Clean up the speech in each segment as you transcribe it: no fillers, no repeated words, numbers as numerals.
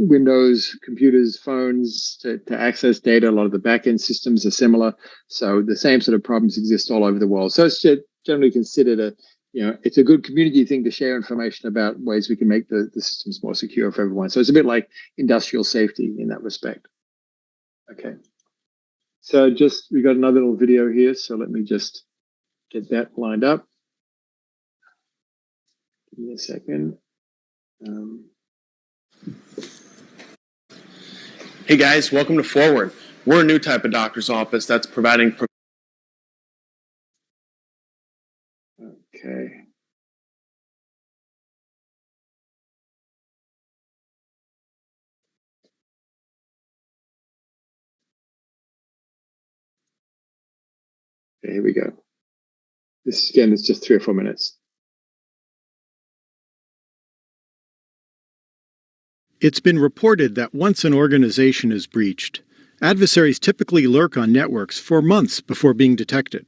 Windows, computers, phones to access data. A lot of the backend systems are similar. So the same sort of problems exist all over the world. So it's generally considered it's a good community thing to share information about ways we can make the systems more secure for everyone. So it's a bit like industrial safety in that respect. Okay. So we got another little video here. So let me just get that lined up. Give me a second. Hey guys, welcome to Forward. We're a new type of doctor's office that's providing... Okay. Okay, here we go. This again is just 3 or 4 minutes. It's been reported that once an organization is breached, adversaries typically lurk on networks for months before being detected.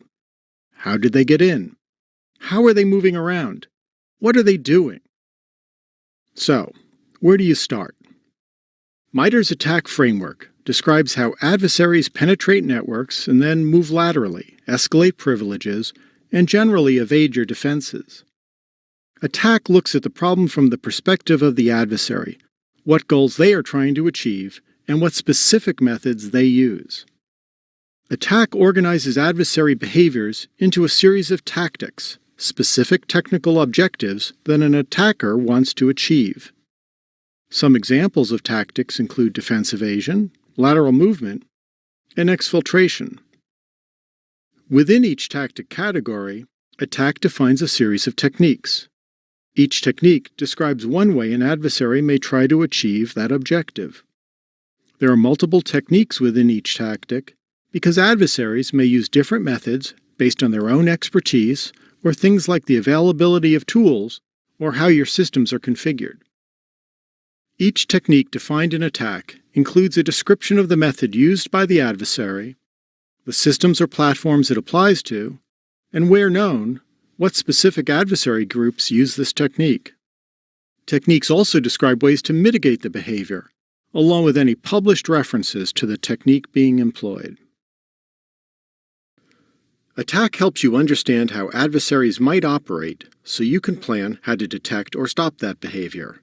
How did they get in? How are they moving around? What are they doing? So, where do you start? MITRE's attack framework describes how adversaries penetrate networks and then move laterally, escalate privileges, and generally evade your defenses. Attack looks at the problem from the perspective of the adversary, what goals they are trying to achieve, and what specific methods they use. Attack organizes adversary behaviors into a series of tactics, specific technical objectives that an attacker wants to achieve. Some examples of tactics include defense evasion, lateral movement, and exfiltration. Within each tactic category, attack defines a series of techniques. Each technique describes one way an adversary may try to achieve that objective. There are multiple techniques within each tactic because adversaries may use different methods based on their own expertise or things like the availability of tools or how your systems are configured. Each technique defined in attack includes a description of the method used by the adversary, the systems or platforms it applies to, and where known, what specific adversary groups use this technique. Techniques also describe ways to mitigate the behavior, along with any published references to the technique being employed. Attack helps you understand how adversaries might operate so you can plan how to detect or stop that behavior.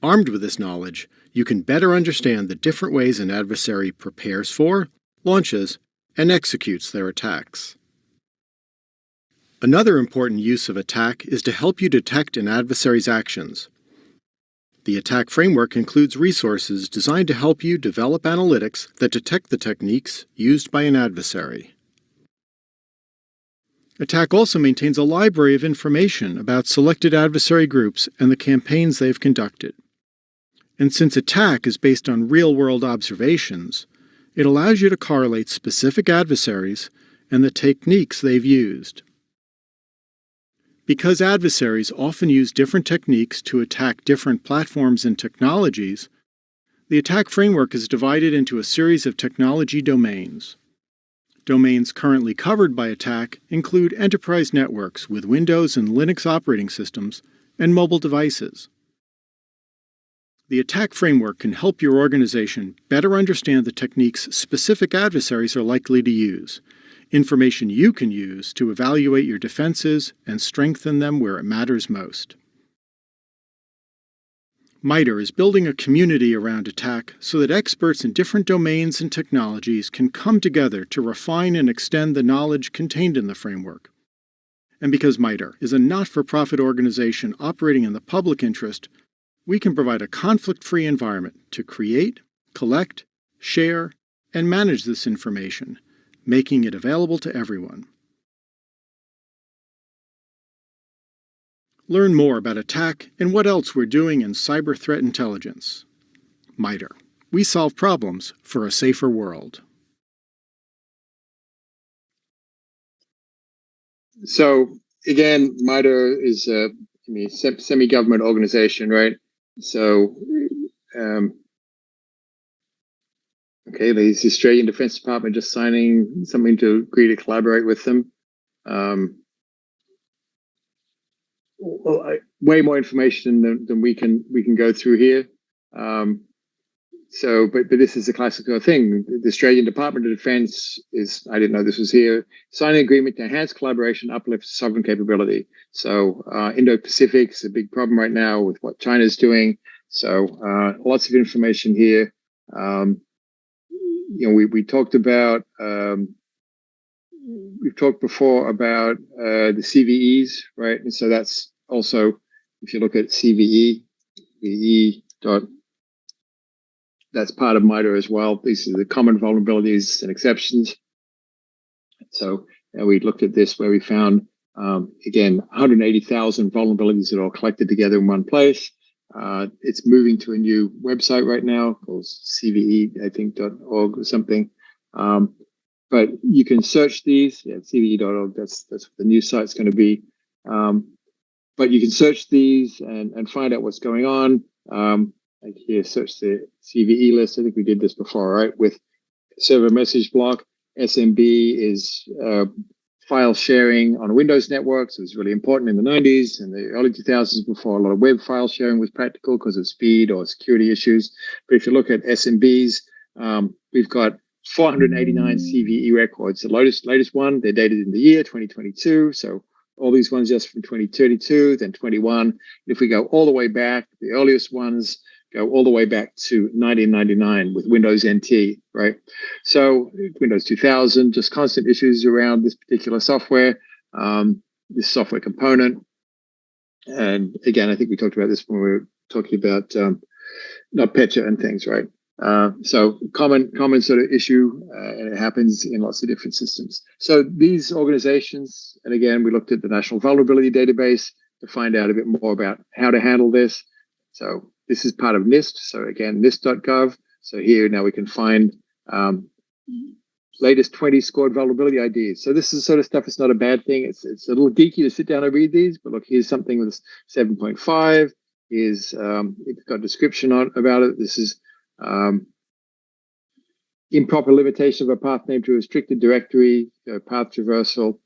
Armed with this knowledge, you can better understand the different ways an adversary prepares for, launches, and executes their attacks. Another important use of attack is to help you detect an adversary's actions. The attack framework includes resources designed to help you develop analytics that detect the techniques used by an adversary. Attack also maintains a library of information about selected adversary groups and the campaigns they've conducted. And since attack is based on real-world observations, it allows you to correlate specific adversaries and the techniques they've used. Because adversaries often use different techniques to attack different platforms and technologies, the attack framework is divided into a series of technology domains. Domains currently covered by attack include enterprise networks with Windows and Linux operating systems and mobile devices. The attack framework can help your organization better understand the techniques specific adversaries are likely to use, information you can use to evaluate your defenses and strengthen them where it matters most. MITRE is building a community around attack so that experts in different domains and technologies can come together to refine and extend the knowledge contained in the framework. And because MITRE is a not-for-profit organization operating in the public interest, we can provide a conflict-free environment to create, collect, share, and manage this information, making it available to everyone. Learn more about attack and what else we're doing in cyber threat intelligence. MITRE. We solve problems for a safer world. So again, MITRE is a semi-government organization, right? So, okay, the Australian Defence Department just signing something to agree to collaborate with them. Way more information than we can go through here. But this is a classical thing. The Australian Department of Defence is, I didn't know this was here, signing an agreement to enhance collaboration, uplift sovereign capability. So Indo-Pacific is a big problem right now with what China's doing. So lots of information here. We talked about, we've talked before about the CVEs, right? And so that's also, if you look at CVE, that's part of MITRE as well. These are the common vulnerabilities and exceptions. So we looked at this where we found, again, 180,000 vulnerabilities that are all collected together in one place. It's moving to a new website right now called CVE, I think, .org or something. But you can search these at CVE.org. That's what the new site's going to be. But you can search these and find out what's going on. Like here, search the CVE list. I think we did this before, right? With server message block, SMB is file sharing on a Windows network. So it's really important in the 90s and the early 2000s before a lot of web file sharing was practical because of speed or security issues. But if you look at SMBs, we've got 489 CVE records. The latest one, they're dated in the year 2022. So all these ones just from 2032, then 21. And if we go all the way back, the earliest ones go all the way back to 1999 with Windows NT, right? So Windows 2000, just constant issues around this particular software, this software component. And again, I think we talked about this when we were talking about NotPetya and things, right? So common sort of issue, and it happens in lots of different systems. So these organizations, and again, we looked at the National Vulnerability Database to find out a bit more about how to handle this. So this is part of NIST. So again, NIST.gov. So here now we can find latest 20 scored vulnerability IDs. So this is sort of stuff. It's not a bad thing. It's a little geeky to sit down and read these, but look, here's something with 7.5. Here's it's got a description about it. This is improper limitation of a path name to a restricted directory, path traversal.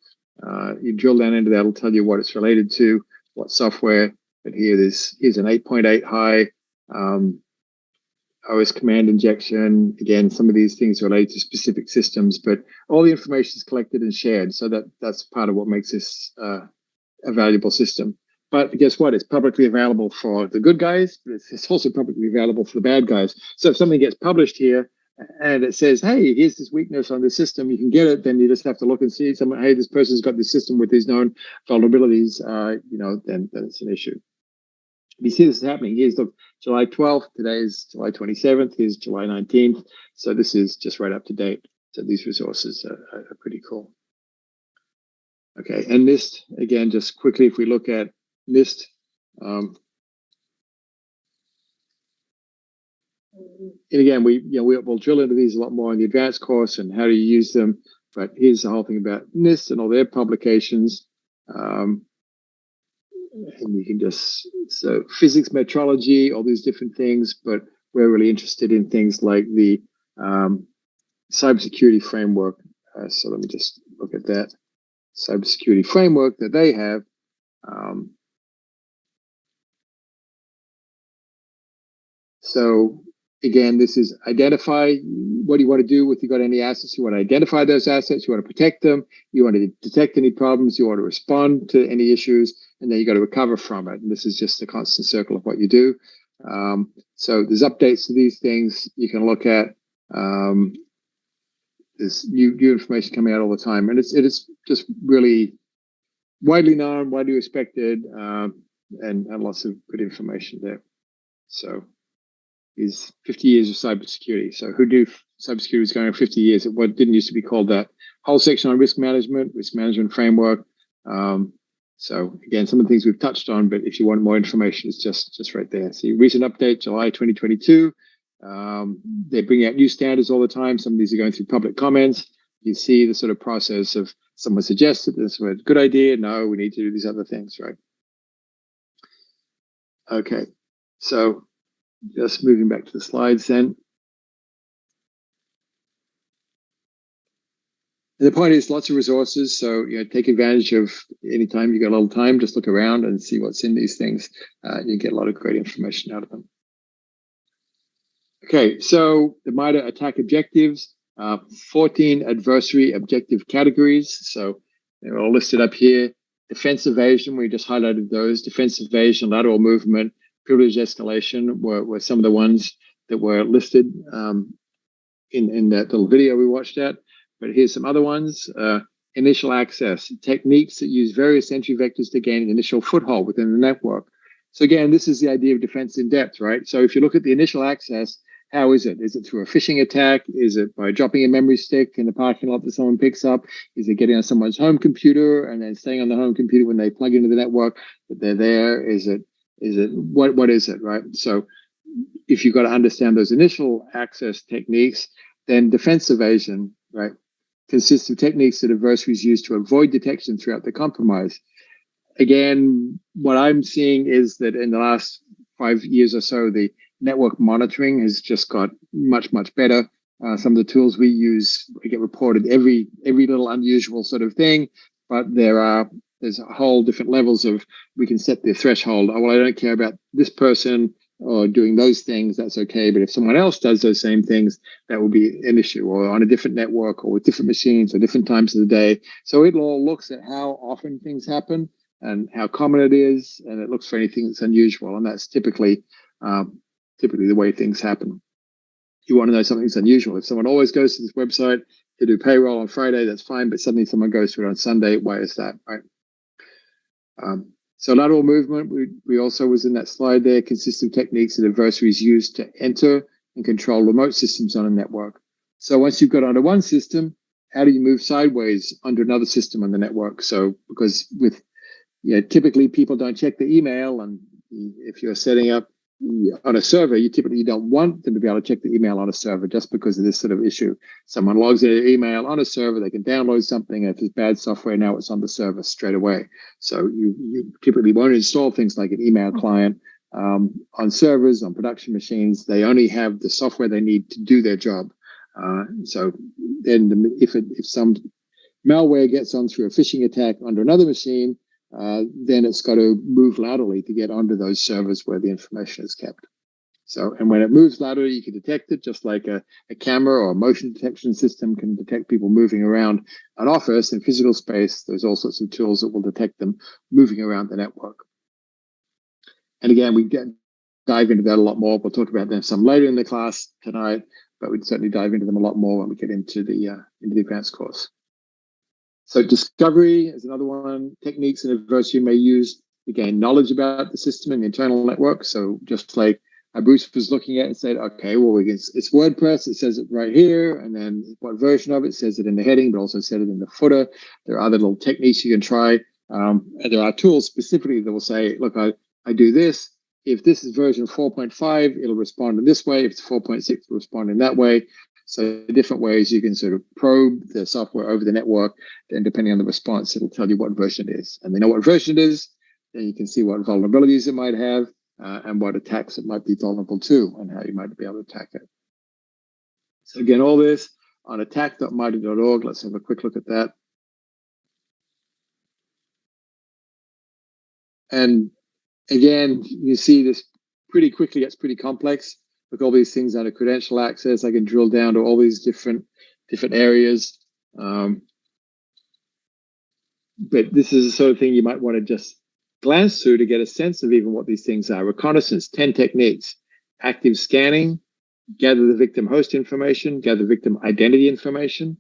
You drill down into that, it'll tell you what it's related to, what software. But here's an 8.8 high OS command injection. Again, some of these things relate to specific systems, but all the information is collected and shared. So that's part of what makes this a valuable system. But guess what? It's publicly available for the good guys, but it's also publicly available for the bad guys. So if something gets published here and it says, hey, here's this weakness on this system, you can get it, then you just have to look and see someone, hey, this person's got this system with these known vulnerabilities, then it's an issue. You see this is happening. Here's July 12th. Today is July 27th. Here's July 19th. So this is just right up to date. So these resources are pretty cool. Okay, and NIST, again, just quickly, if we look at NIST, and again, we'll drill into these a lot more in the advanced course and how do you use them. But here's the whole thing about NIST and all their publications. And you can so physics, metrology, all these different things, but we're really interested in things like the cybersecurity framework. So let me just look at that cybersecurity framework that they have. So again, this is identify what do you want to do with, you got any assets, you want to identify those assets, you want to protect them, you want to detect any problems, you want to respond to any issues, and then you got to recover from it. And this is just the constant circle of what you do. So there's updates to these things you can look at. There's new information coming out all the time, and it is just really widely known, widely respected, and lots of good information there. So is 50 years of cybersecurity. So who knew cybersecurity was going on 50 years? What didn't used to be called that. Whole section on risk management framework. So again, some of the things we've touched on, but if you want more information, it's just right there. See, recent update, July 2022. They bring out new standards all the time. Some of these are going through public comments. You see the sort of process of someone suggested this was a good idea. No, we need to do these other things, right? Okay, so just moving back to the slides then. And the point is lots of resources. So, take advantage of any time you got a little time, just look around and see what's in these things. You get a lot of great information out of them. Okay, so the MITRE attack objectives, 14 adversary objective categories. So they're all listed up here. Defense evasion, we just highlighted those. Defense evasion, lateral movement, privilege escalation were some of the ones that were listed in that little video we watched at. But here's some other ones. Initial access, techniques that use various entry vectors to gain an initial foothold within the network. So again, this is the idea of defense in depth, right? So if you look at the initial access, how is it? Is it through a phishing attack? Is it by dropping a memory stick in the parking lot that someone picks up? Is it getting on someone's home computer and then staying on the home computer when they plug into the network that they're there? Is it what is it, right? So if you've got to understand those initial access techniques, then defense evasion, right, consists of techniques that adversaries use to avoid detection throughout the compromise. Again, what I'm seeing is that in the last 5 years or so, the network monitoring has just got much, much better. Some of the tools we use, we get reported every little unusual sort of thing, but there's a whole different levels of, we can set the threshold. Oh, well, I don't care about this person or doing those things, that's okay. But if someone else does those same things, that will be an issue, or on a different network or with different machines or different times of the day. So it all looks at how often things happen and how common it is, and it looks for anything that's unusual. And that's typically the way things happen. You want to know something's unusual. If someone always goes to this website to do payroll on Friday, that's fine. But suddenly someone goes to it on Sunday, why is that, right? So lateral movement, we also was in that slide there, consists of techniques that adversaries use to enter and control remote systems on a network. So once you've got onto one system, how do you move sideways onto another system on the network? So because typically people don't check the email, and if you're setting up on a server, you typically don't want them to be able to check the email on a server just because of this sort of issue. Someone logs in an email on a server, they can download something, and if it's bad software, now it's on the server straight away. So you typically won't install things like an email client on servers, on production machines. They only have the software they need to do their job. So then if some malware gets on through a phishing attack onto another machine, then it's got to move laterally to get onto those servers where the information is kept. So, and when it moves laterally, you can detect it just like a camera or a motion detection system can detect people moving around an office in physical space. There's all sorts of tools that will detect them moving around the network. And again, we dive into that a lot more. We'll talk about them some later in the class tonight, but we'd certainly dive into them a lot more when we get into the advanced course. So discovery is another one. Techniques an adversary may use to gain knowledge about the system and the internal network. So just like Bruce was looking at and said, okay, well, it's WordPress. It says it right here. And then what version of it says it in the heading, but also said it in the footer. There are other little techniques you can try. And there are tools specifically that will say, look, I do this. If this is version 4.5, it'll respond in this way. If it's 4.6, it'll respond in that way. So different ways you can sort of probe the software over the network, and depending on the response, it'll tell you what version it is. And they know what version it is, then you can see what vulnerabilities it might have and what attacks it might be vulnerable to and how you might be able to attack it. So again, all this on attack.mitre.org. Let's have a quick look at that. And again, you see this pretty quickly gets pretty complex. With all these things under credential access, I can drill down to all these different areas. But this is the sort of thing you might want to just glance through to get a sense of even what these things are. Reconnaissance, 10 techniques. Active scanning, gather the victim host information, gather victim identity information,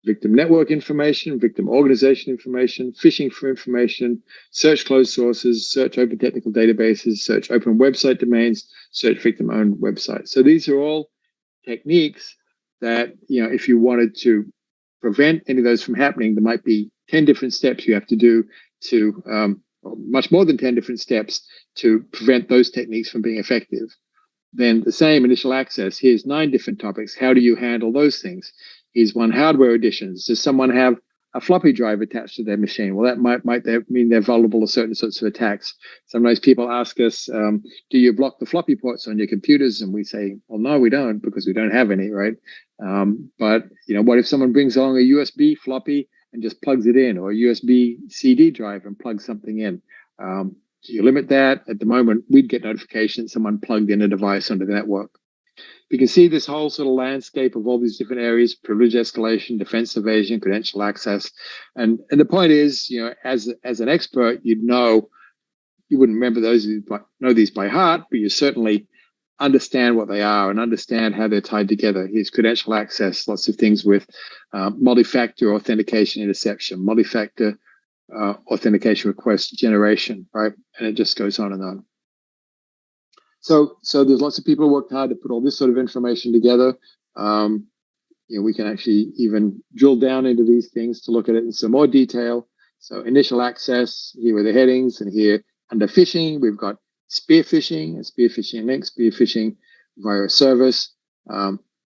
victim network information, victim organization information, phishing for information, search closed sources, search open technical databases, search open website domains, search victim-owned websites. So these are all techniques that, if you wanted to prevent any of those from happening, there might be 10 different steps you have to do to, much more than 10 different steps to prevent those techniques from being effective. Then the same initial access, here's 9 different topics. How do you handle those things? Here's one, hardware additions. Does someone have a floppy drive attached to their machine? Well, that might mean they're vulnerable to certain sorts of attacks. Sometimes people ask us, do you block the floppy ports on your computers? And we say, well, no, we don't, because we don't have any, right? But what if someone brings along a USB floppy and just plugs it in, or a USB CD drive and plugs something in? Do you limit that? At the moment, we'd get notification someone plugged in a device onto the network. You can see this whole sort of landscape of all these different areas: privilege escalation, defense evasion, credential access. And the point is, as an expert, you'd know, you wouldn't remember those who know these by heart, but you certainly understand what they are and understand how they're tied together. Here's credential access, lots of things with multi-factor authentication interception, multi-factor authentication request generation, right? And it just goes on and on. So there's lots of people who worked hard to put all this sort of information together. We can actually even drill down into these things to look at it in some more detail. So initial access, here are the headings, and here under phishing, we've got spear phishing and spear phishing links, spear phishing via a service.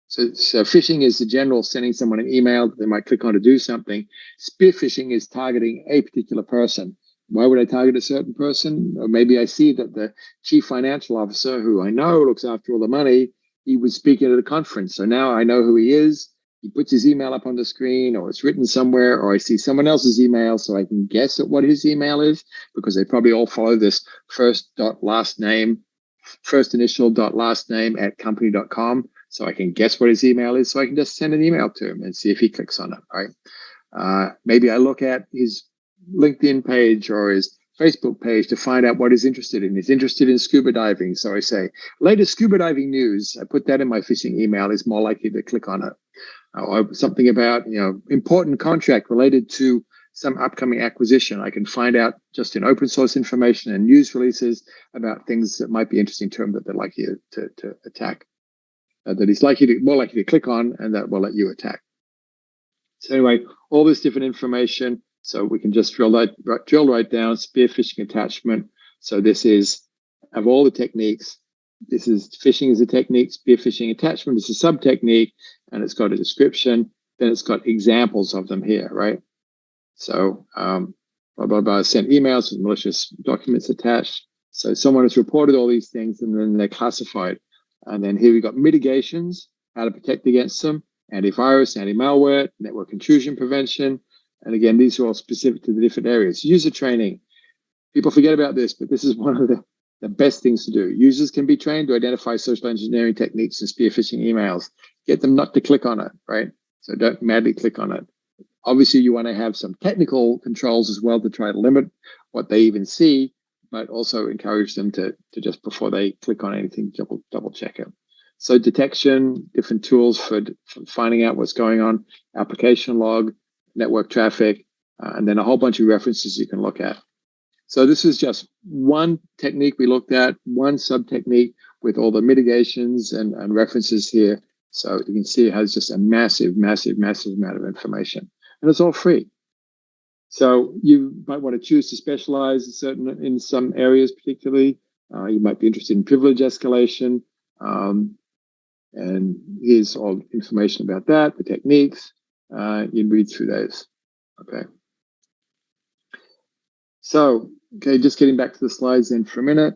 So phishing is the general sending someone an email that they might click on to do something. Spear phishing is targeting a particular person. Why would I target a certain person? Or maybe I see that the chief financial officer, who I know looks after all the money, he was speaking at a conference. So now I know who he is. He puts his email up on the screen, or it's written somewhere, or I see someone else's email, so I can guess at what his email is, because they probably all follow this first initial dot last name at company.com. So I can guess what his email is, so I can just send an email to him and see if he clicks on it, right? Maybe I look at his LinkedIn page or his Facebook page to find out what he's interested in. He's interested in scuba diving. So I say, latest scuba diving news. I put that in my phishing email. He's more likely to click on it. Or something about, important contract related to some upcoming acquisition. I can find out just in open source information and news releases about things that might be interesting to him that they're likely to attack. That he's more likely to click on, and that will let you attack. So anyway, all this different information. So we can just drill right down, spear phishing attachment. So this is, of all the techniques, this is phishing is a technique, spear phishing attachment is a sub-technique, and it's got a description. Then it's got examples of them here, right? So blah, blah, blah, sent emails with malicious documents attached. So someone has reported all these things, and then they're classified. And then here we've got mitigations, how to protect against them, antivirus, anti-malware, network intrusion prevention. And again, these are all specific to the different areas. User training. People forget about this, but this is one of the best things to do. Users can be trained to identify social engineering techniques and spear phishing emails. Get them not to click on it, right? So don't madly click on it. Obviously, you want to have some technical controls as well to try to limit what they even see, but also encourage them to just, before they click on anything, double check it. So detection, different tools for finding out what's going on, application log, network traffic, and then a whole bunch of references you can look at. So this is just one technique we looked at, one sub-technique with all the mitigations and references here. So you can see it has just a massive, massive, massive amount of information. And it's all free. So you might want to choose to specialize in some areas particularly. You might be interested in privilege escalation. And here's all information about that, the techniques. You read through those. Okay. So, just getting back to the slides then for a minute.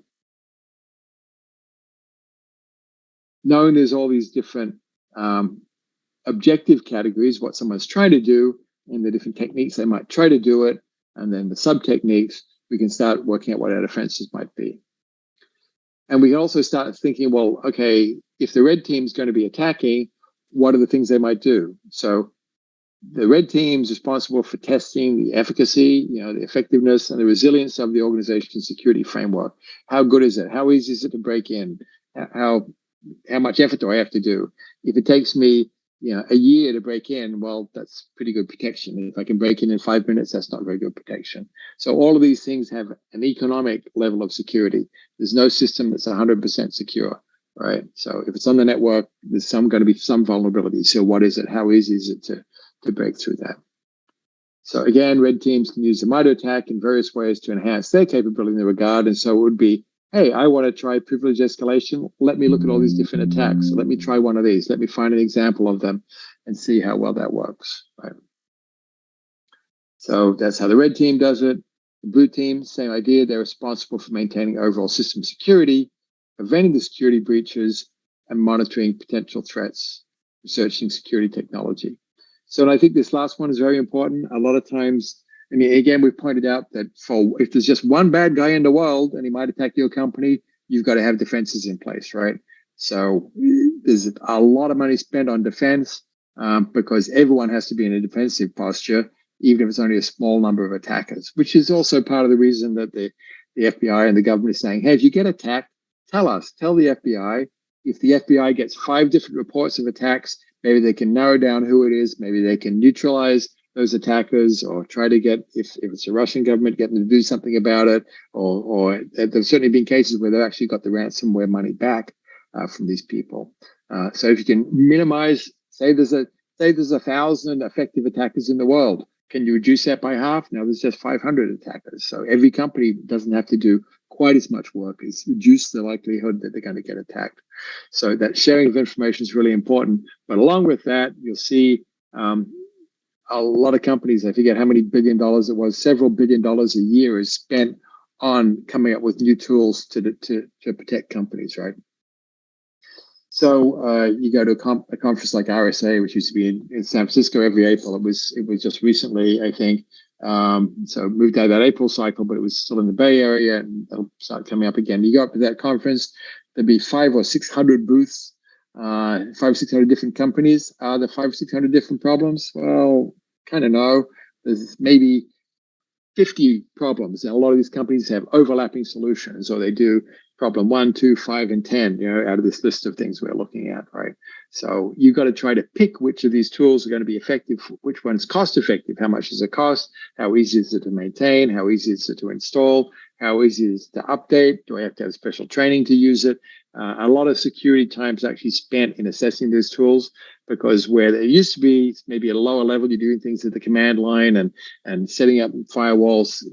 Knowing there's all these different objective categories, what someone's trying to do, and the different techniques they might try to do it, and then the sub-techniques, we can start working out what our defenses might be. And we can also start thinking, well, okay, if the red team is going to be attacking, what are the things they might do? So the red team is responsible for testing the efficacy, the effectiveness and the resilience of the organization's security framework. How good is it? How easy is it to break in? How much effort do I have to do? If it takes me, a year to break in, well, that's pretty good protection. If I can break in 5 minutes, that's not very good protection. So all of these things have an economic level of security. There's no system that's 100% secure, right? So if it's on the network, there's going to be some vulnerability. So what is it? How easy is it to break through that? So again, red teams can use the MITRE ATT&CK in various ways to enhance their capability in the regard. And so it would be, hey, I want to try privilege escalation. Let me look at all these different attacks. So let me try one of these. Let me find an example of them and see how well that works, right? So that's how the red team does it. The blue team, same idea. They're responsible for maintaining overall system security, preventing the security breaches, and monitoring potential threats, researching security technology. So and I think this last one is very important. A lot of times, again, we've pointed out that if there's just one bad guy in the world and he might attack your company, you've got to have defenses in place, right? So there's a lot of money spent on defense because everyone has to be in a defensive posture, even if it's only a small number of attackers, which is also part of the reason that the FBI and the government is saying, hey, if you get attacked, tell the FBI. If the FBI gets 5 different reports of attacks, maybe they can narrow down who it is. Maybe they can neutralize those attackers, or try to get, if it's a Russian government, get them to do something about it. Or there's certainly been cases where they've actually got the ransomware money back from these people. So if you can minimize, say there's 1,000 effective attackers in the world, can you reduce that by half? Now there's just 500 attackers. So every company doesn't have to do quite as much work. It's reduce the likelihood that they're going to get attacked. So that sharing of information is really important. But along with that, you'll see a lot of companies, I forget how many $1 billion it was, several $1 billion a year is spent on coming up with new tools to protect companies, right? So you go to a conference like RSA, which used to be in San Francisco every April. It was just recently, I think. So moved out of that April cycle, but it was still in the Bay Area, and it'll start coming up again. You go up to that conference, there'd be 500 or 600 booths, 500 or 600 different companies. Are there 500 or 600 different problems? Well, kind of no. There's maybe 50 problems, and a lot of these companies have overlapping solutions, or they do problem 1, 2, 5, and 10, out of this list of things we're looking at, right? So you've got to try to pick which of these tools are going to be effective, which one's cost effective, how much does it cost, how easy is it to maintain, how easy is it to install, how easy is it to update, do I have to have special training to use it? A lot of security time is actually spent in assessing those tools, because where there used to be maybe at a lower level, you're doing things at the command line and setting up firewalls,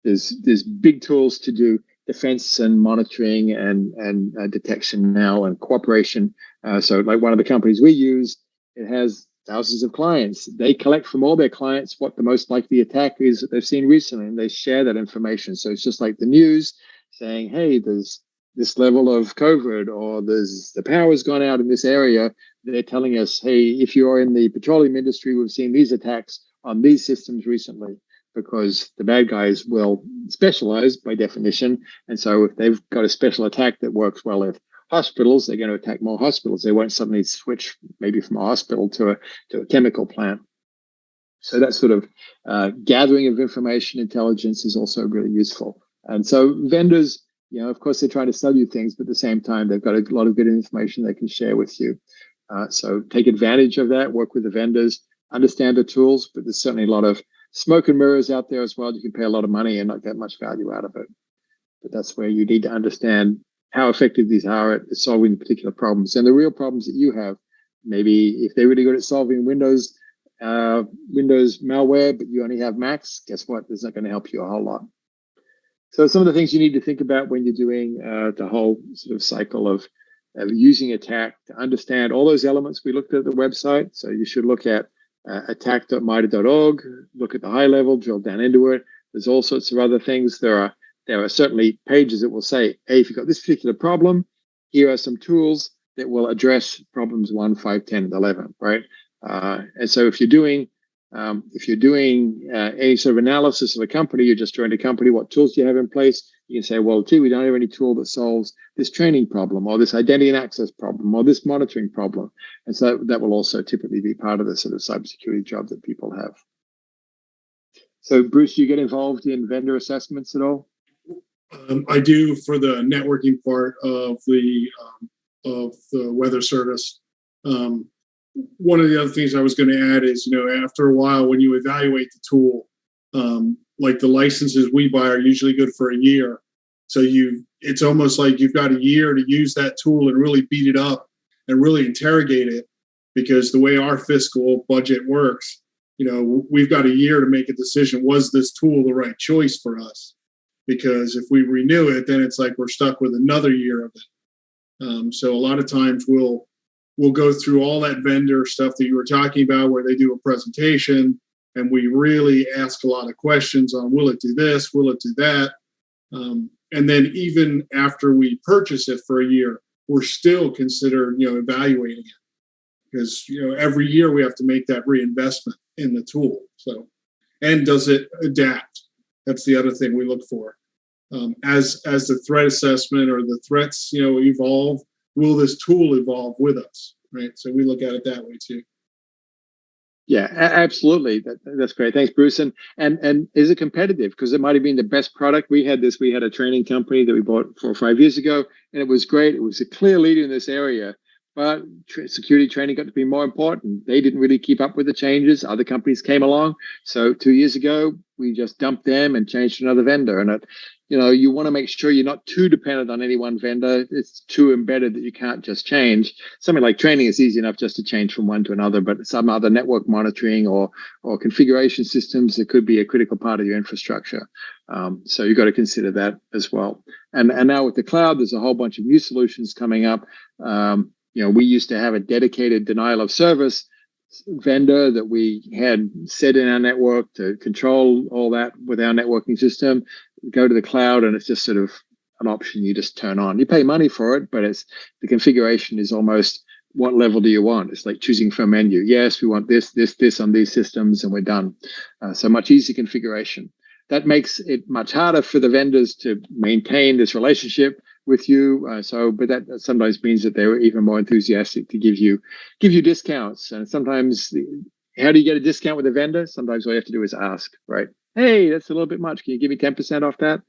there's big tools to do defense and monitoring and detection now, and cooperation. So like one of the companies we use, it has thousands of clients. They collect from all their clients what the most likely attack is that they've seen recently, and they share that information. So it's just like the news saying, hey, there's this level of COVID, or there's the power's gone out in this area. They're telling us, hey, if you're in the petroleum industry, we've seen these attacks on these systems recently, because the bad guys will specialize by definition. And so if they've got a special attack that works well at hospitals, they're going to attack more hospitals. They won't suddenly switch maybe from a hospital to a chemical plant. So that sort of gathering of information intelligence is also really useful. And so vendors, of course, they're trying to sell you things, but at the same time, they've got a lot of good information they can share with you. So take advantage of that, work with the vendors, understand the tools, but there's certainly a lot of smoke and mirrors out there as well. You can pay a lot of money and not get much value out of it. But that's where you need to understand how effective these are at solving particular problems, and the real problems that you have. Maybe if they're really good at solving Windows malware, but you only have Macs, guess what? It's not going to help you a whole lot. So some of the things you need to think about when you're doing the whole sort of cycle of using attack, to understand all those elements we looked at the website. So you should look at attack.mida.org, look at the high level, drill down into it. There's all sorts of other things. There are certainly pages that will say, hey, if you've got this particular problem, here are some tools that will address problems 1, 5, 10, and 11, right? And so if you're doing any sort of analysis of a company, you just joined a company, what tools do you have in place? You can say, well, gee, we don't have any tool that solves this training problem, or this identity and access problem, or this monitoring problem. And so that will also typically be part of the sort of cybersecurity job that people have. So Bruce, do you get involved in vendor assessments at all? I do, for the networking part of the weather service. One of the other things I was going to add is, after a while, when you evaluate the tool, like the licenses we buy are usually good for a year. So it's almost like you've got a year to use that tool and really beat it up and really interrogate it, because the way our fiscal budget works, we've got a year to make a decision. Was this tool the right choice for us? Because if we renew it, then it's like we're stuck with another year of it. So a lot of times we'll go through all that vendor stuff that you were talking about, where they do a presentation, and we really ask a lot of questions on, will it do this? Will it do that? And then even after we purchase it for a year, we're still considered, evaluating it, because, every year we have to make that reinvestment in the tool. So, and does it adapt? That's the other thing we look for. As the threat assessment or the threats, evolve, will this tool evolve with us, right? So we look at it that way too. Yeah, absolutely. That's great. Thanks, Bruce. And is it competitive? Because it might have been the best product. We had a training company that we bought 4 or 5 years ago, and it was great. It was a clear leader in this area, but security training got to be more important. They didn't really keep up with the changes. Other companies came along. So 2 years ago, we just dumped them and changed to another vendor. And you want to make sure you're not too dependent on any one vendor. It's too embedded that you can't just change. Something like training is easy enough just to change from one to another, but some other network monitoring or configuration systems, it could be a critical part of your infrastructure. So you've got to consider that as well. And now with the cloud, there's a whole bunch of new solutions coming up. We used to have a dedicated denial of service vendor that we had set in our network to control all that with our networking system. Go to the cloud, and it's just sort of an option you just turn on. You pay money for it, but the configuration is almost, what level do you want? It's like choosing from a menu. Yes, we want this on these systems, and we're done. So much easier configuration. That makes it much harder for the vendors to maintain this relationship with you. But that sometimes means that they were even more enthusiastic to give you discounts. And sometimes, how do you get a discount with a vendor? Sometimes all you have to do is ask, right? Hey, that's a little bit much. Can you give me 10% off that?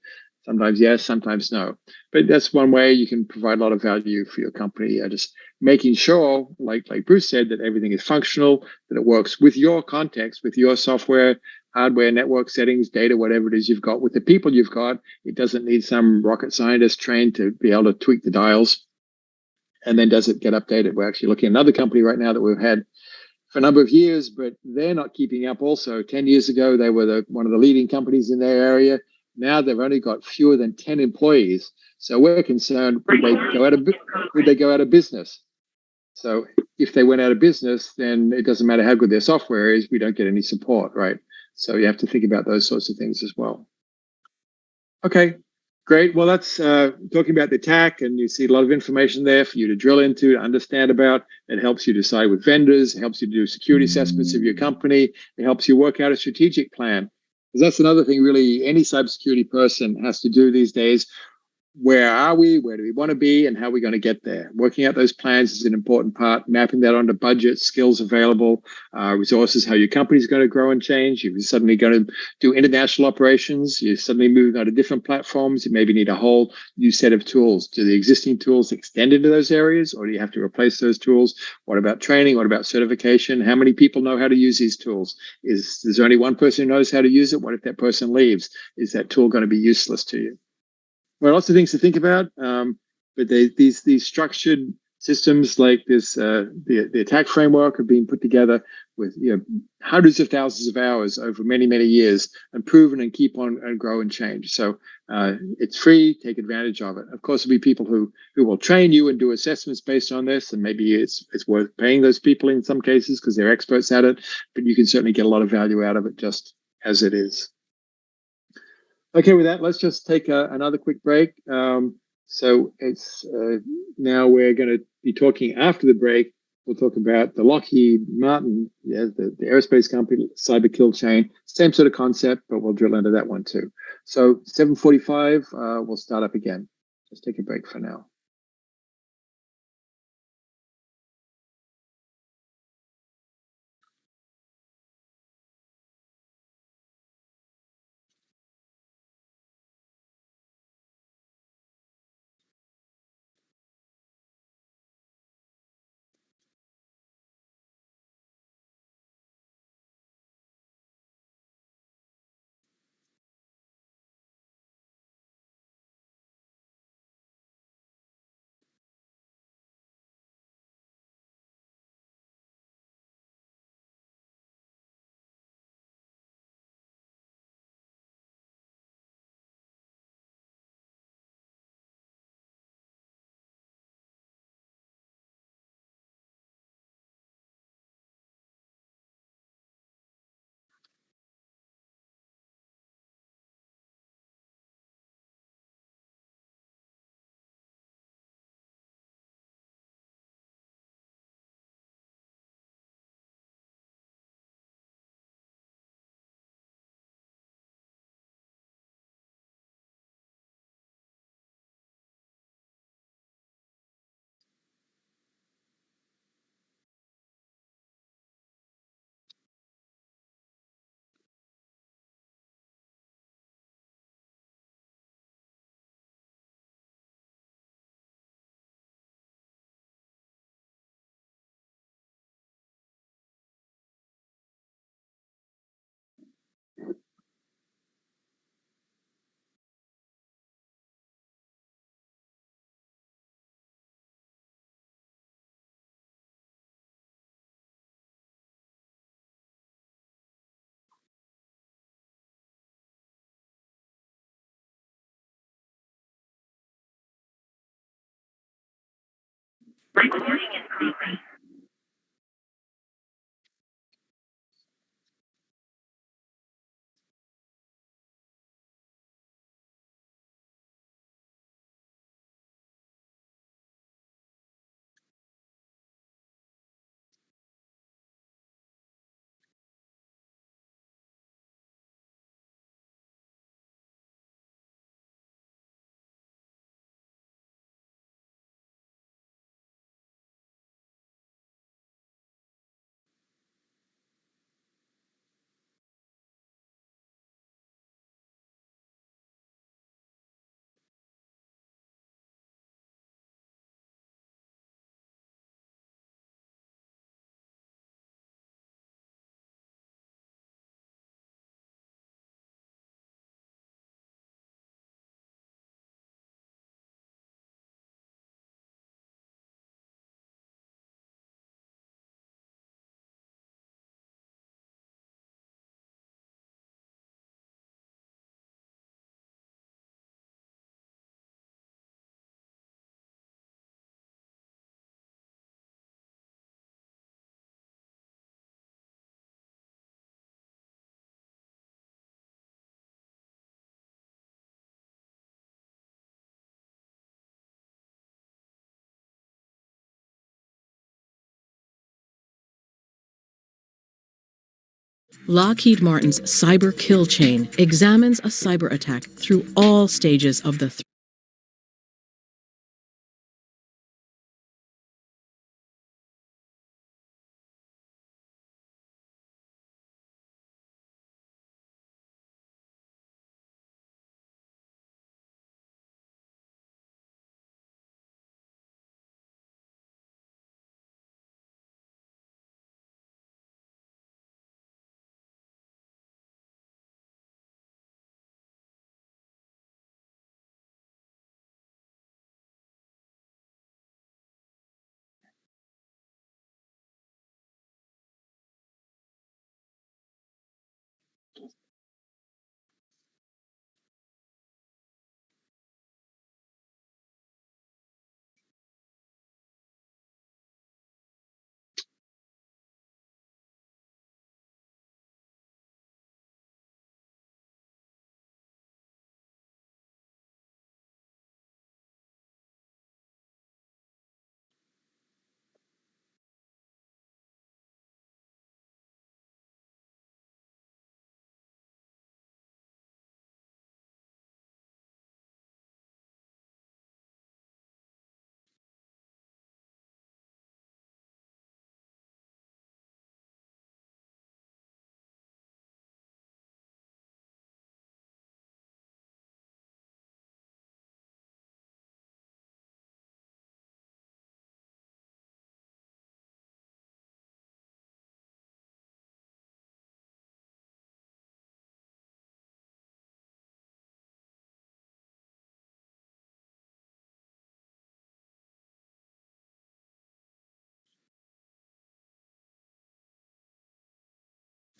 Sometimes yes, sometimes no. But that's one way you can provide a lot of value for your company. Just making sure, like Bruce said, that everything is functional, that it works with your context, with your software, hardware, network settings, data, whatever it is you've got, with the people you've got. It doesn't need some rocket scientist trained to be able to tweak the dials. And then does it get updated? We're actually looking at another company right now that we've had for a number of years, but they're not keeping up also. 10 years ago, they were one of the leading companies in their area. Now they've only got fewer than 10 employees. So we're concerned, would they go out of business? So if they went out of business, then it doesn't matter how good their software is, we don't get any support, right? So you have to think about those sorts of things as well. Okay, great. Well, that's talking about the attack, and you see a lot of information there for you to drill into, to understand about. It helps you decide with vendors, it helps you do security assessments of your company, it helps you work out a strategic plan. Because that's another thing really any cybersecurity person has to do these days. Where are we? Where do we want to be? And how are we going to get there? Working out those plans is an important part. Mapping that onto budget, skills available, resources, how your company is going to grow and change. You're suddenly going to do international operations. You're suddenly moving on to different platforms. You maybe need a whole new set of tools. Do the existing tools extend into those areas, or do you have to replace those tools? What about training? What about certification? How many people know how to use these tools? Is there only one person who knows how to use it? What if that person leaves? Is that tool going to be useless to you? Well, lots of things to think about, but these structured systems like this, the attack framework have been put together with hundreds of thousands of hours over many years, and proven and keep on and grow and change. So it's free. Take advantage of it. Of course, there'll be people who will train you and do assessments based on this, and maybe it's worth paying those people in some cases because they're experts at it. But you can certainly get a lot of value out of it just as it is. Okay, with that, let's just take another quick break. So it's now we're going to be talking after the break. We'll talk about the Lockheed Martin, the aerospace company, cyber kill chain. Same sort of concept, but we'll drill into that one too. So 7:45, we'll start up again. Let's take a break for now. Recording in progress. Lockheed Martin's cyber kill chain examines a cyber attack through all stages of the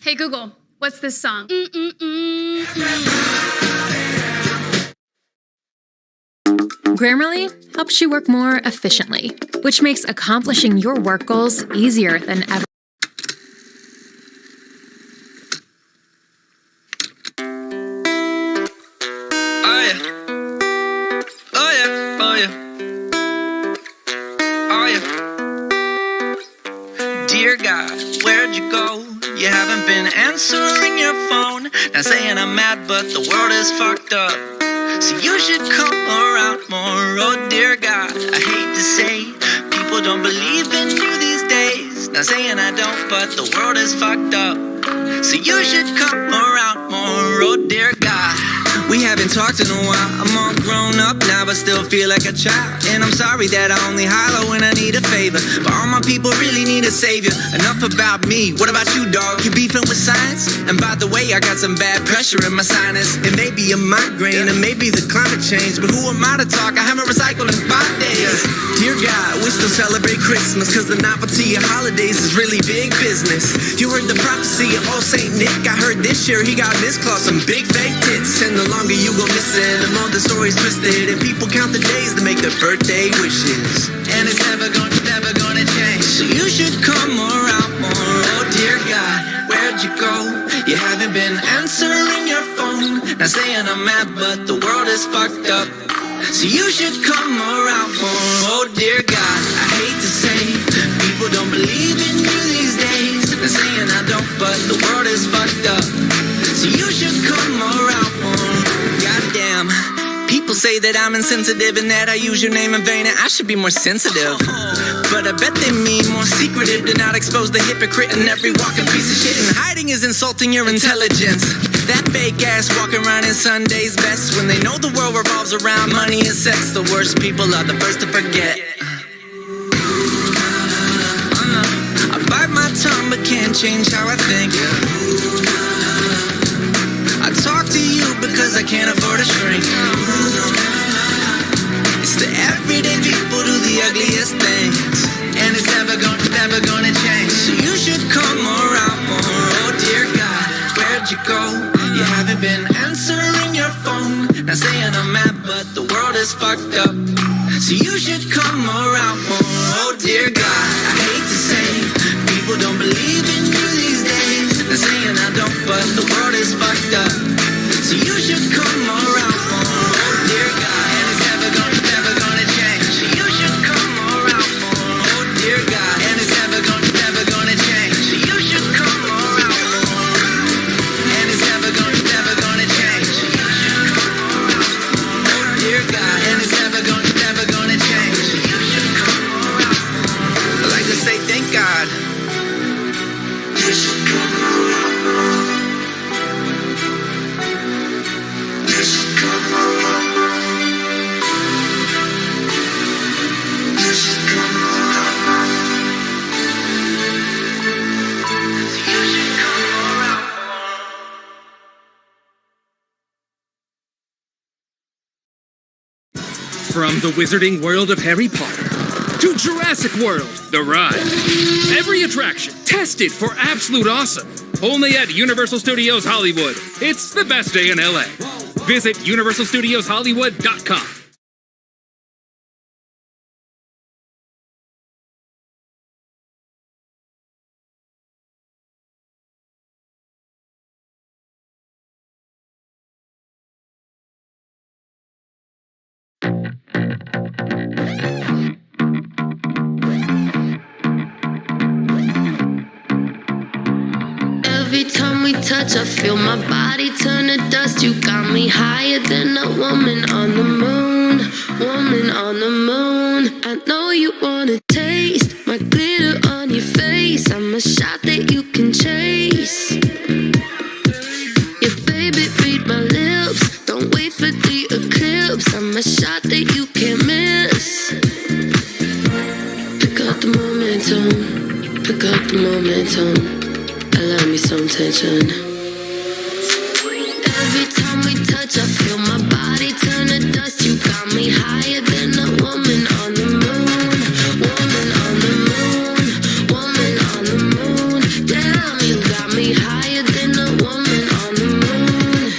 Hey Google, what's this song? Grammarly helps you work more efficiently, which makes accomplishing your work goals easier than ever. Oh yeah. Oh yeah. Oh yeah. Oh yeah. Dear God, where'd you go? You haven't been answering your phone. Not saying I'm mad, but the world is fucked up. So you should come around more. Oh dear God, I hate to say people don't believe in you these days. Not saying I don't, but the world is fucked up. So you should come around more. Oh dear God. We haven't talked in a while. I'm all grown up now, but still feel like a child. And I'm sorry that I only holler when I need a favor. But all my people really need a savior. Enough about me. What about you, dog? You beefing with science? And by the way, I got some bad pressure in my sinus. It may be a migraine, and maybe the climate change. But who am I to talk? I haven't recycled in 5 days. Dear God, we still celebrate Christmas, cause the novelty of holidays is really big business. You heard the prophecy of old Saint Nick. I heard this year he got this claw some big fake tits. And the longer you go missing, the more the story's twisted. And people count the days to make their birthday wishes. And it's never gonna should come around more. Oh dear God, where'd you go? You haven't been answering your phone. Not saying I'm mad, but the world is fucked up. So you should come around more. Oh dear God, I hate to say, people don't believe in you these days. Not saying I don't, but the world is fucked up. So you should come around more. Goddamn. People say that I'm insensitive and that I use your name in vain, and I should be more sensitive. But I bet they mean more secretive to not expose the hypocrite in every walking piece of shit. And hiding is insulting your intelligence. That fake ass walking around in Sunday's best when they know the world revolves around money and sex. The worst people are the first to forget. I bite my tongue but can't change how I think. I talk to you because I can't afford a shrink. It's the everyday people do the ugliest things, and it's never gonna change. So you should come around more. Oh dear God, where'd you go? You haven't been answering your phone. Not saying I'm mad, but the world is fucked up. So you should come around more. Oh dear God, I hate to say, people don't believe in you these days. Not saying I don't, but the world is fucked up. So you should come around more. Oh dear God, and it's never gonna change. So you should come around more. Oh dear God, and it's never gonna change. So you should come around more. And it's never gonna change. So you should come around more. Oh dear God, and it's never gonna change. So you should come around more. I like to say thank God. You should come around. From the wizarding world of Harry Potter to Jurassic World, the ride. Every attraction tested for absolute awesome. Only at Universal Studios Hollywood. It's the best day in LA. Visit universalstudioshollywood.com. Every time we touch, I feel my body turn to dust. You got me higher than a woman on the moon. Woman on the moon. I know you wanna taste my glitter on your face. I'm a shot that you can chase. Yeah, baby, read my lips. Don't wait for the eclipse. I'm a shot that you can't miss. Pick up the momentum. Pick up the momentum. Allow me some tension. Every time we touch, I feel my body turn to dust. You got me higher than a woman on the moon. Woman on the moon. Woman on the moon. Damn, you got me higher than a woman on the moon.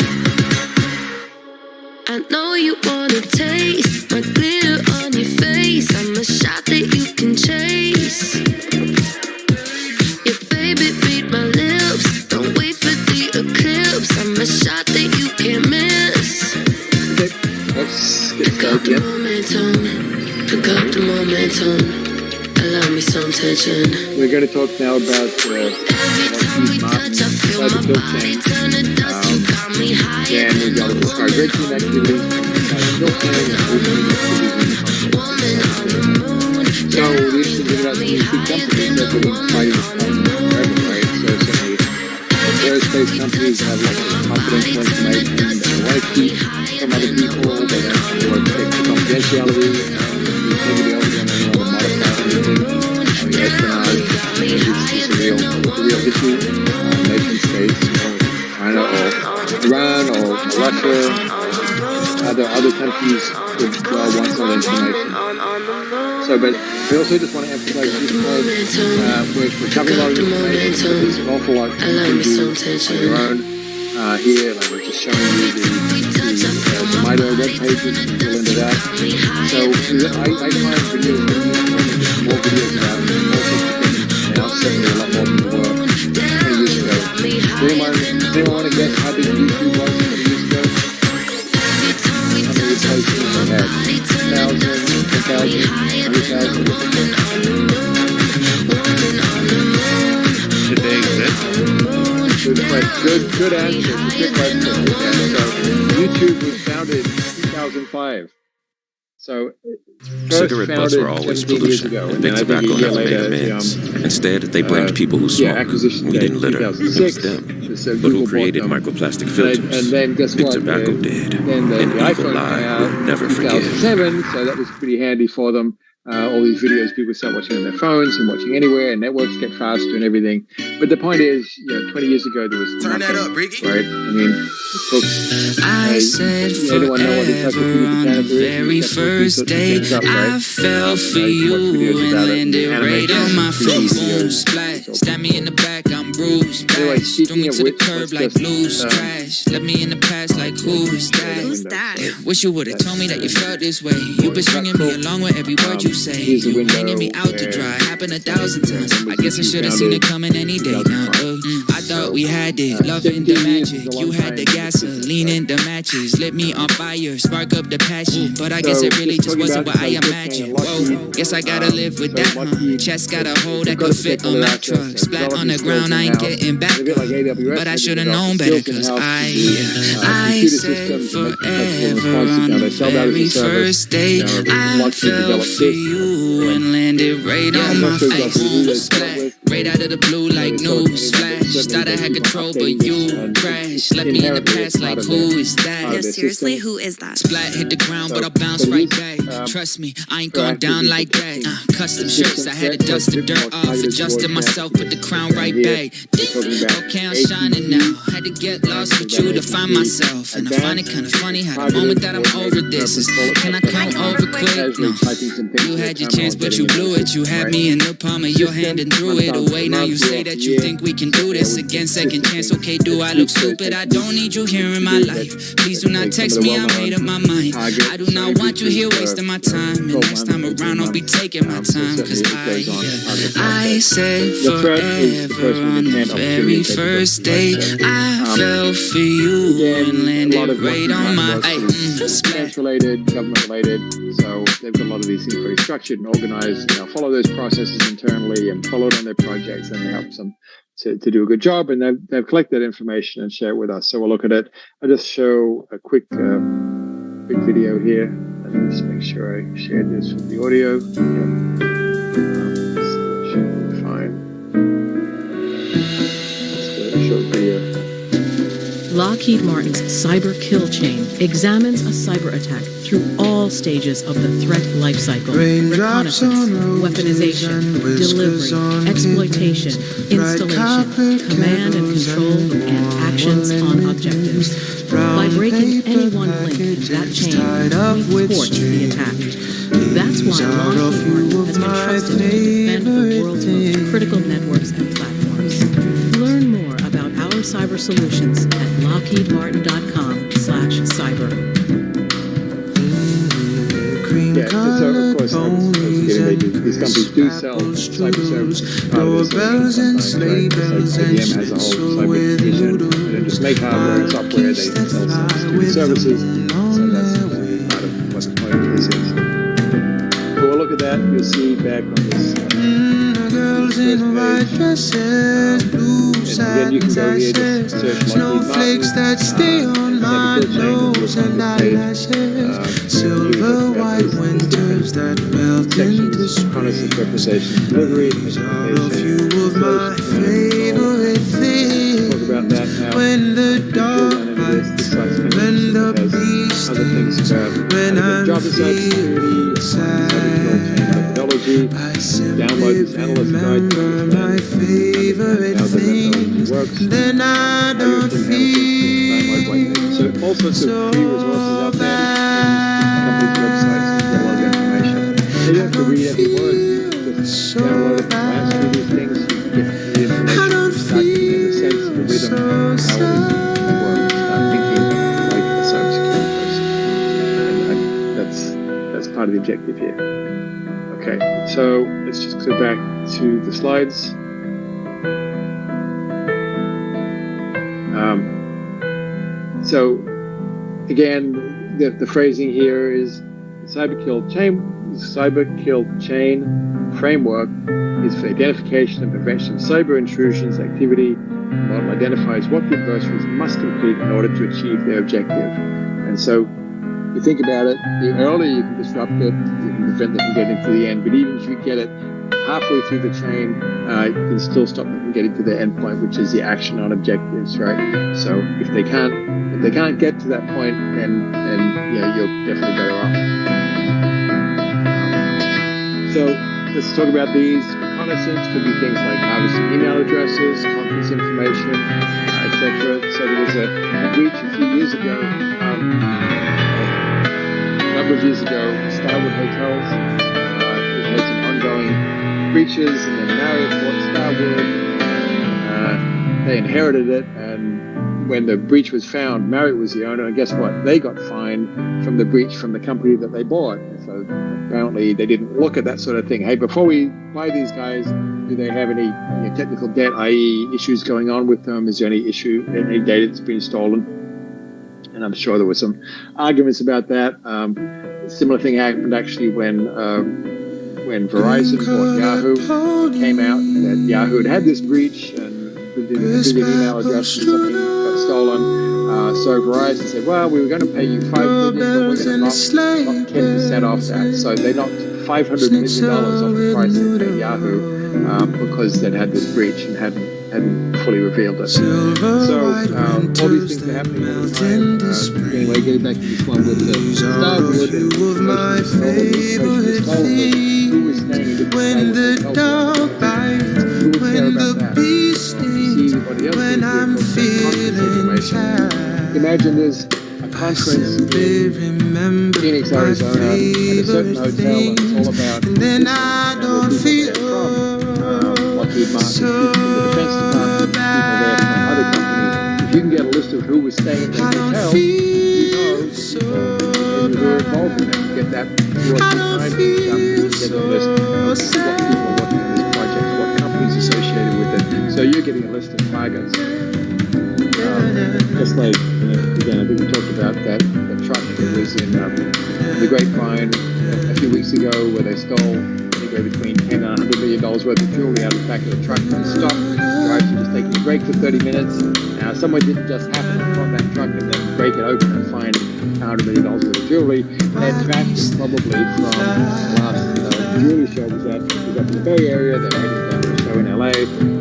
I know you wanna taste my glitter on your face. I'm a shot that you can chase. I'm a shot that you can't miss. Pick up the momentum. Pick up the momentum. Allow me some tension. We're going to talk now about every time we touch, I feel my body turn to dust. You got me higher than a woman on the moon. So the interesting thing about these big companies that they're fighting forever, right? So certainly aerospace companies have like confidential information they want to keep from other people. They don't want to protect the confidentiality. Integrity of them. They don't want to modify anything. Espionage is a real issue. Nation states, China or Iran or Russia, other countries would want some information. So, but we also just want to emphasize this point. We're covering a lot of information. There's an awful lot you can do on your own. Here, like we're just showing you the MITRE web pages. We'll into that. So I find videos, more videos about all sorts of things Good question. Good answer. Good question. So YouTube was founded in 2005. So cigarette butts were always pollution, and big tobacco never made amends. Instead, they blamed people who smoked. We didn't litter. It was them. But who created microplastic filters? And then guess big what? tobacco did. Then the An evil iPhone lie came out will never in forgive. 2007, so that was pretty handy for them. All these videos people start watching on their phones and watching anywhere, and networks get faster and everything. But the point is, 20 years ago there was Turn that nothing, up, Ricky. right? I mean, books. I said forever on the very first day I fell for you and landed right on my face. Boom, splash, stab me in the back, I'm bruised. Bash, threw me to the curb like blues trash. Left me in the past like who's that? Who's that? Wish you would've told me that you felt this way. You've been stringing me along with every word you say. You hanging me out to dry, happened 1,000 times. I guess I should've seen it coming any day now. I thought we had it, loving the magic. You had the gasoline and the matches, lit me on fire, spark up the passion. But I guess it really just wasn't what I imagined. Whoa, guess I gotta live with that, huh? Chest got a hole that could fit on my truck. Splat on the ground, I ain't getting back up. But I should've known better, cause I said forever on the very first day I fell for you and landed right on my face. Splat, right out of the blue like news flash. Thought I had control, but you crashed. Left me in the past like who is that? Yeah, seriously, who is that? Splat hit the ground, but I'll bounce right back. Trust me, I ain't going down like that. Custom shirts, I had to dust the dirt off. Adjusted myself, put the crown right back. Okay, I'm shining now. Had to get lost with you to find myself. And I find it kinda funny how the moment that I'm over this is, can I come over quick? No. You had your chance, but you blew it. You had me in the palm of your hand and threw it away. Now you say that you think we can do this again. Second chance, okay, do I look stupid? I don't need you here in my life. Please do not text me, I made up my mind. I do not want you here wasting my time. And next time around, I'll be taking my time. Cause I said forever on the very first day I fell for you and landed right on my Defense related, government related, so they've got a lot of these things very structured and organized. Follow those processes internally and follow it on their projects, and it helps them to do a good job. And they've collected that information and share it with us. So we'll look at it. I'll just show a quick video here. Let me just make sure I shared this with the audio. Yep. Should be fine. Let's go short video. Lockheed Martin's cyber kill chain examines a cyber attack through all stages of the threat lifecycle: reconnaissance, weaponization, delivery, exploitation, installation, command and control, and actions on objectives. By breaking any one link in that chain, we thwart the attack. That's why Lockheed Martin has been trusted to defend the world's most critical networks and platforms. Learn more about our cyber solutions at lockheedmartin.com/cyber. Yeah, so of course, these companies do sell cyber services. IBM has a whole cyber division, and they just make hardware and software. They sell cybersecurity services, so that's part of what the point of this is. So we'll look at that. You'll see back on this. Girls in white dresses, blue sunglasses, snowflakes that stay on my nose and eyelashes, silver white winters that melt into spring. These are a few of my favorite things. When the dog bites, when the bee stings, when I'm feeling sad, I simply remember my favorite things. Then I don't feel so bad. You don't have to read every word. Just download it, glance through these things. You can get the information back in the sense of the rhythm, how we work, start thinking like a cybersecurity person. And that's part of the objective here. Okay, so let's just go back to the slides. So again, the phrasing here is cyber kill chain framework is for identification and prevention of cyber intrusions activity. The model identifies what the adversaries must complete in order to achieve their objective. And so you think about it, the earlier you can disrupt it, you can prevent them from getting to the end. But even if you get it halfway through the chain, you can still stop them from getting to the end point, which is the action on objectives, right? So if they can't get to that point, then yeah, you're definitely better off. So let's talk about these. Reconnaissance could be things like harvesting email addresses, conference information, etc. So there was a breach a few years ago, a number of years ago, Starwood Hotels. It had some ongoing breaches, and then Marriott bought Starwood. They inherited it, and when the breach was found, Marriott was the owner, and guess what? They got fined from the breach from the company that they bought. So apparently they didn't look at that sort of thing. Hey, before we buy these guys, do they have any technical debt, i.e. issues going on with them? Is there any data that's been stolen? And I'm sure there were some arguments about that. Similar thing happened actually when Verizon bought Yahoo. It came out that Yahoo had this breach, and the email address and something got stolen. So Verizon said, well, we were going to pay you $5 million, but we're going to knock 10% off that. So they knocked $500 million off the price they paid Yahoo because they'd had this breach and hadn't fully revealed it. So all these things are happening all the time. Anyway, getting back to this one with the Starwood, who was staying in different Imagine there's a conference in Phoenix, Arizona, at a certain hotel, and it's all about Lockheed Martin, the Defense Department, people there from other companies. If you can get a list of who was staying in that hotel, you know who were involved in that. You get that towards the time, you get a list of what people are working on this project, what companies associated with it. So you're getting a list of targets. Just like, again, I think we talked about that truck that was in the Grapevine a few weeks ago where they stole anywhere between $10 and $100 million worth of jewelry out of the back of the truck and stopped. The driver just taking a break for 30 minutes. Now, someone didn't just happen upon that truck and then break it open and find $100 million worth of jewelry. They tracked it probably from the last jewelry show was up in the Bay Area. They waited down the show in LA.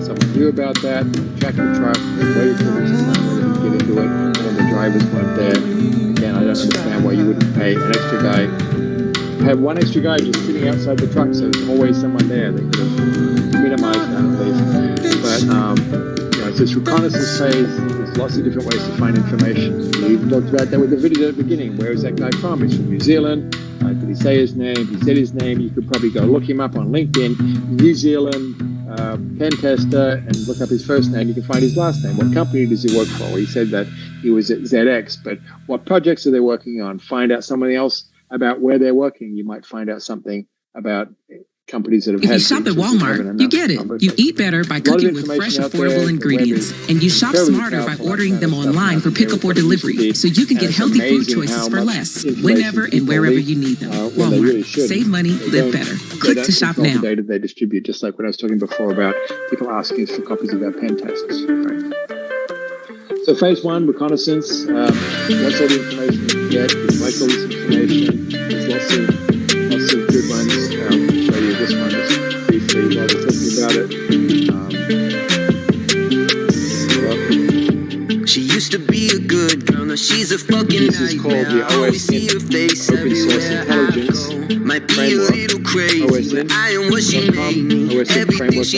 Someone knew about that, tracked the truck, and waited for them to time whether he'd get into it, and the drivers weren't there. Again, I don't understand why you wouldn't pay an extra guy. Have one extra guy just sitting outside the truck, so there's always someone there that could have minimized that at least. But so it's reconnaissance phase. There's lots of different ways to find information. We even talked about that with the video at the beginning. Where is that guy from? He's from New Zealand. Did he say his name? If he said his name, you could probably go look him up on LinkedIn, New Zealand, pen tester, and look up his first name. You can find his last name. What company does he work for? Well, he said that he was at ZX, but what projects are they working on? Find out somebody else about where they're working. You might find out something about companies that have had. If you shop at Walmart, you get it. You eat better by cooking with fresh, affordable ingredients. And you shop smarter by ordering them online for pickup or delivery. So you can get healthy food choices for less, whenever and wherever you need them. Walmart. Save money, live better. Click to shop now. Data they distribute, just like what I was talking before about people asking us for copies of their pen tests. Right? So phase one, reconnaissance. What's all the information you can get? You like all this information. There's lots of good ones. I'll show you this one just briefly while we're talking about it. She used to be a good girl, now she's a fucking this is called the OSINT, Open Source Intelligence Framework. OSINT.com, OSINT Framework.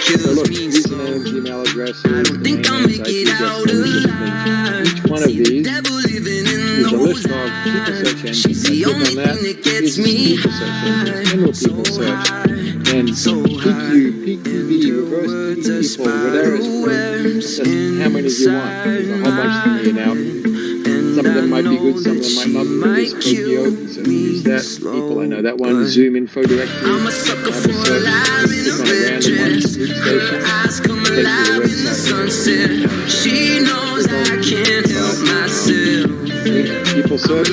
So look, usernames, email addresses, each one of these is a list of people search engines. Click on that, here's people search engines, general people search, and PQV, reverse people, whatever, just how many do you want? There's a whole bunch of them here now. Some of them might be good, some of them might not be good. There's Tokyo, so use that. People, I know that one. Zoom Info Directory. Have a search. Click on a random one, station. Takes you to the website. She knows I can't help myself. People search.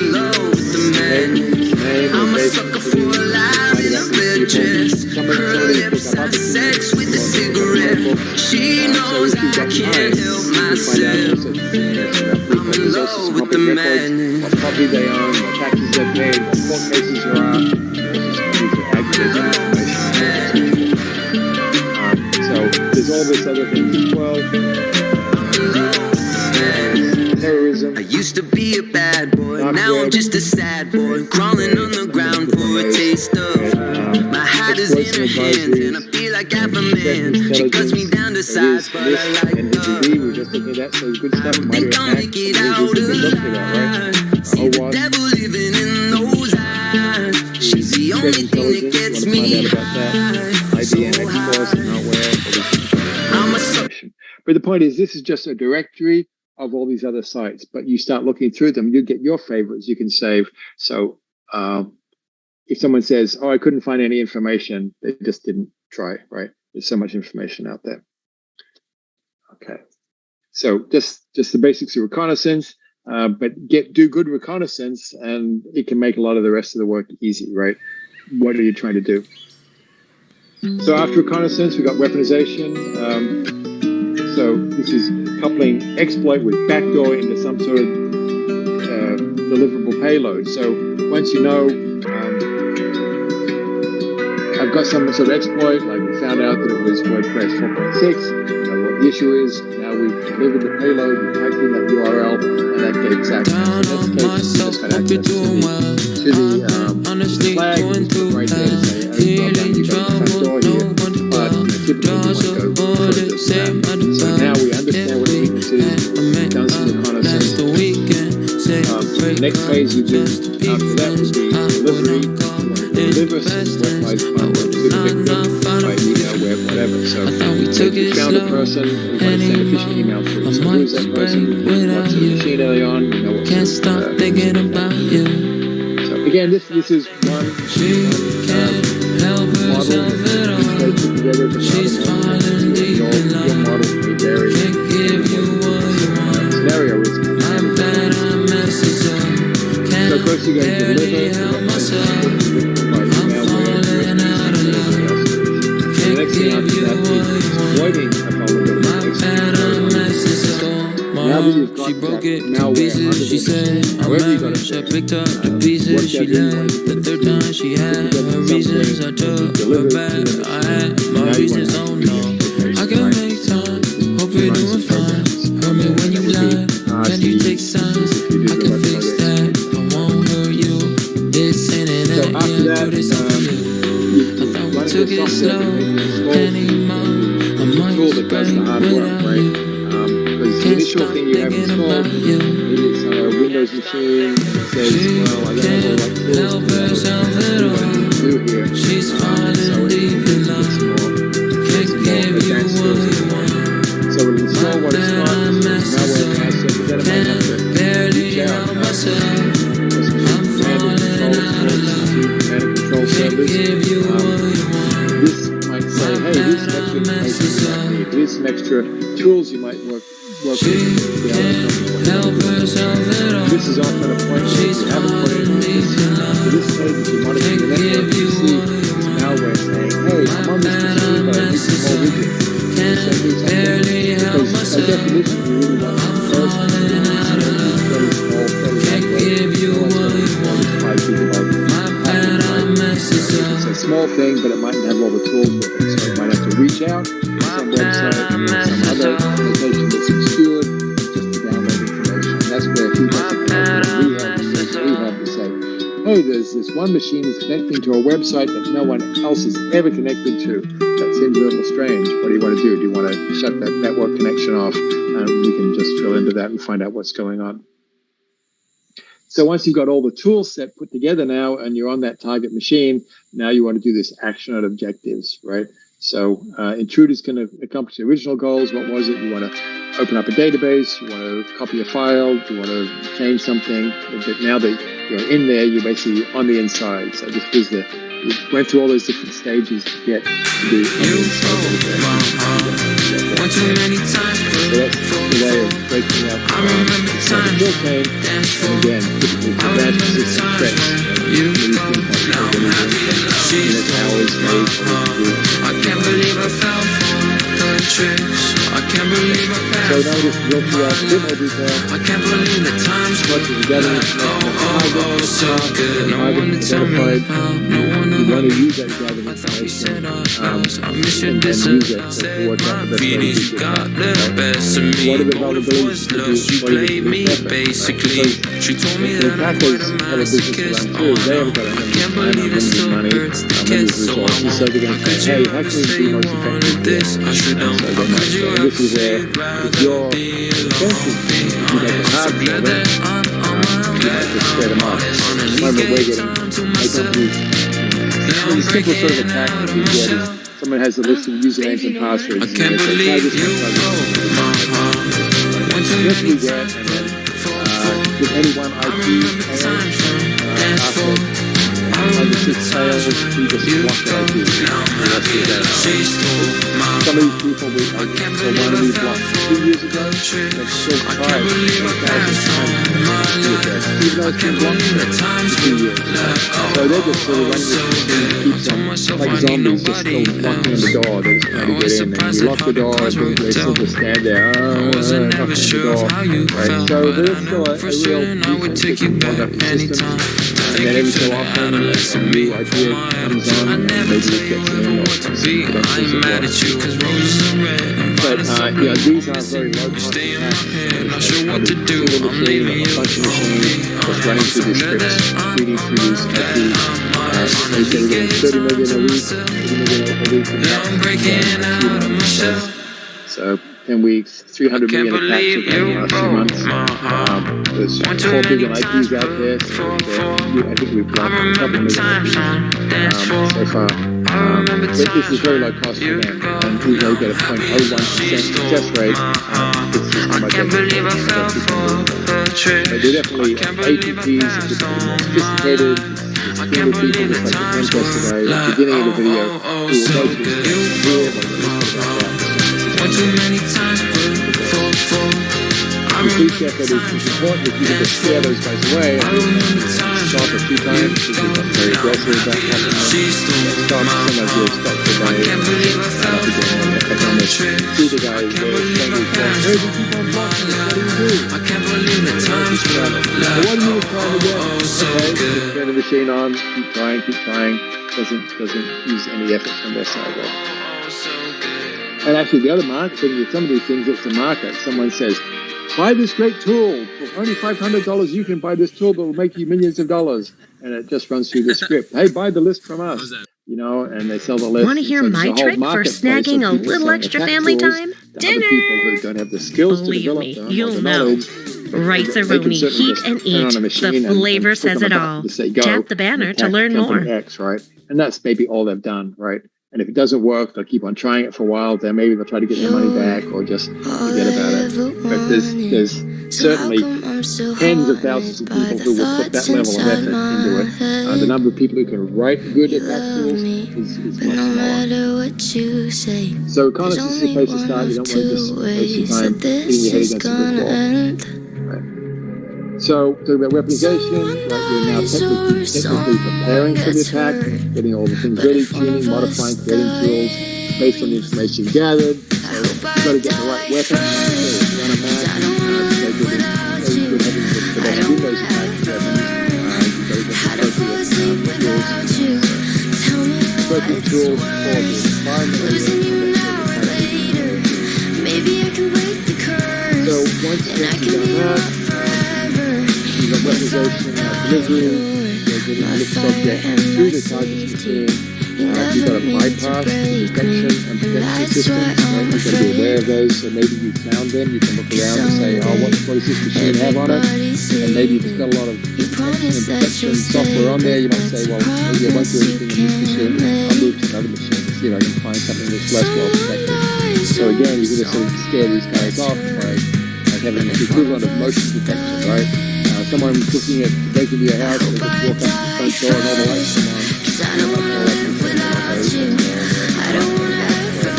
Name, or date. Somebody pick up property they own, what taxes they've paid, what court cases there are. Just to aggregate that information. So there's all this other things as well. Terrorism. I used to be a bad boy, now I'm just a sad boy, crawling on the ground for a taste of. My hat is in her hands, and I feel like half a man. She cuts me down to size, but I like her. We're just looking at that, so good stuff. Think I'll make it out alive. See the devil living in those eyes. She's the only thing that gets me high. But the point is, this is just a directory of all these other sites, but you start looking through them, you get your favorites you can save. So if someone says, oh, I couldn't find any information, they just didn't try, right? There's so much information out there. Okay. So just the basics of reconnaissance, but do good reconnaissance and it can make a lot of the rest of the work easy, right? What are you trying to do? So after reconnaissance, we got weaponization. So this is coupling exploit with backdoor into some sort of deliverable payload. So once you know, I've got some sort of exploit, like we found out that it was WordPress 4.6. What the issue is, now we've delivered the payload, we typed in that URL, and that gets access. In this case, we just got access to the flag, right there to say, oh, well done, you got the front door here, but typically you want to go further than that. So now we understand what the weakness is, we've done some reconnaissance. The next phase we do after that would be delivery. Deliver some web-wise content to the victim by email, web, whatever. So we found a person, we want to send a phishing email to them. So who's that person? What's the machine early on? We know what can't stop thinking about you. So again, this is one model that we put together. She's falling deep in love. Your model may vary. Scenario is so of course you're going to deliver by email, the next thing after that is avoiding a vulnerability. Now that you've got that malware under the machine, however you got it, worked out the third time she had her reasons I took her back. I had my reasons, oh no. I can make time, hope you're doing fine. Hurt me when you lie, can you take signs? I can fix that. So after that, you took it slow anymore. The tool that does the hard work, right? Because the initial thing you have installed is on a Windows machine. It says, well, I don't know what tools what do do here. So it's more so we'll install what it's got. Now we're asset, but then it might have to reach out. Control service. This might say, hey, here's some extra information. Here's some extra tools you might work with. This is often a point where you haven't put it in this. So this stage, if you want to do the network, you see it's malware saying, hey, I'm on this machine, but I need some more widgets. Because by definition, you really want to first it's a small thing, but it mightn't have all the tools with it. So you might have to reach out to some website or some other organization that's obscured just to download information. And that's where people have to say, hey, there's this one machine that's connecting to a website that no one else is ever connected to. That seems a little strange. What do you want to do? Do you want to shut that network connection off? And we can just drill into that and find out what's going on. So once you've got all the tool set put together now and you're on that target machine, now you want to do this action on objectives, right? So Intruder's going to accomplish the original goals. What was it? You want to open up a database, you want to copy a file, you want to change something. But now that you're in there, you're basically on the inside. So this is you went through all those different stages to get to be on the inside. So that's the way of breaking up the kill chain. And again, typically for bad persistent threats, I can't believe I fell for the tricks. I can't believe I passed. So now we'll just go through that in a bit more detail. I can't believe the times What is gathering information so good. No one to tell me how, no one to you want help to me. use that gathered information I miss your and use it to work out the best way to feelings do it. got the best of me. What are the Motive was vulnerabilities lust, you played me basically. She told me that I'm quite a masochist. Oh no, I can't believe it still hurts to kiss. So I won't. How could you ever say you wanted this? I should've. How could you ever say I'd rather be alone? I'm so glad that I'm on my own. Finally get time to myself. Yeah, I'm breaking out of my shell. Someone has a list of usernames and passwords. I can't believe you broke my heart. One too many times, but give anyone I remember the times from dance floor. I remember the times when you go. Now I'm happy that she stole my some of these people we I can't believe I fell for 2 years ago. trick. I can't believe I passed on my luck. I can't believe the times we left. So they're just sort of running So good. I told myself I like need zombies, just nobody. still knocking on the door. They're just trying to I was get in, and surprised you at lock how the the door, cards and were they still dealt. just stand there. I wasn't never sure of how you felt, So but I there's still know a for real certain I would take you back anytime. and Thank then you every to so the often, adolescent a me new for idea my comes help. I on, never maybe tell it you gets ever in, what to be. I ain't mad at you, cause roses are red and violets are yeah, blue. these are very low You cost stay in my attacks. head, not sure what to do. I'm leaving you Bunch of for me. machines just running through these scripts, reading through these IPs. They say we're getting 30 million a week, 30 million a week. Yeah, I'm breaking out of my shell. So 10 weeks, 300 million attacks within the last 2 months. There's 4 billion IPs out there, so I think we've got a couple million IPs so far. But this is very low cost for them, and we only get a 0.01% success rate. This is how much Can't believe I fell for the trick. but they're definitely APTs, it's just getting more sophisticated. It's fewer people, just like the pen test today. At the beginning of the video, we will go through this here, but we'll talk about that. One too many times, but for The police effort is important if you can just scare those guys away. I remember stop a few times because we got very aggressive about stop some of your stuff today. See the guys there saying, hey, you keep on blocking us, what do you do? I can't believe the times we What are you trying to do? Okay, turn the machine on, keep trying. Doesn't use any effort from their side there. And actually, the other marketing with some of these things, it's a market. Someone says, buy this great tool. For only $500, you can buy this tool that will make you millions of dollars. And it just runs through the script. Hey, buy the list from us. You know, and they sell the list. Want to hear my trick for snagging a little extra family time? Dinner! People who don't have the skills Believe to develop me, their own you'll knowledge. Rice-A-Roni, heat and eat. The flavor says it all. Tap the banner to learn more. X, right? And that's maybe all they've done, right? And if it doesn't work, they'll keep on trying it for a while. Then maybe they'll try to get their money back or just forget about it. But there's certainly tens of thousands of people who will put that level of effort into it. The number of people who can write good at that tools is much smaller. So kind of this is a place to start. You don't want to just waste your time hitting your head against a brick wall. So, talking about weaponization, right, you're now technically preparing for the attack, getting all the things ready, tuning, modifying, creating tools based on the information gathered. So, you've got to get the right weapon. Run a match, the best Windows attack weapons. You've got to get the appropriate tools for the environment. So, once you've done that, weaponization, delivery, getting the subject through the target machine. You've got to bypass detection and protection systems. Right? You've got to be aware of those. So maybe you found them. You can look around and say, oh, what does this machine have on it? And maybe if it's got a lot of protection software on there, you might say, well, maybe I won't do anything on this machine. I'll move to another machine to see if I can find something that's less well protected. So again, you're going to sort of scare these guys off by having the equivalent of motion detection, right? Someone looking at breaking into your house, they just walk up to the front door and all the lights come on. I don't wanna without you. I don't wanna ever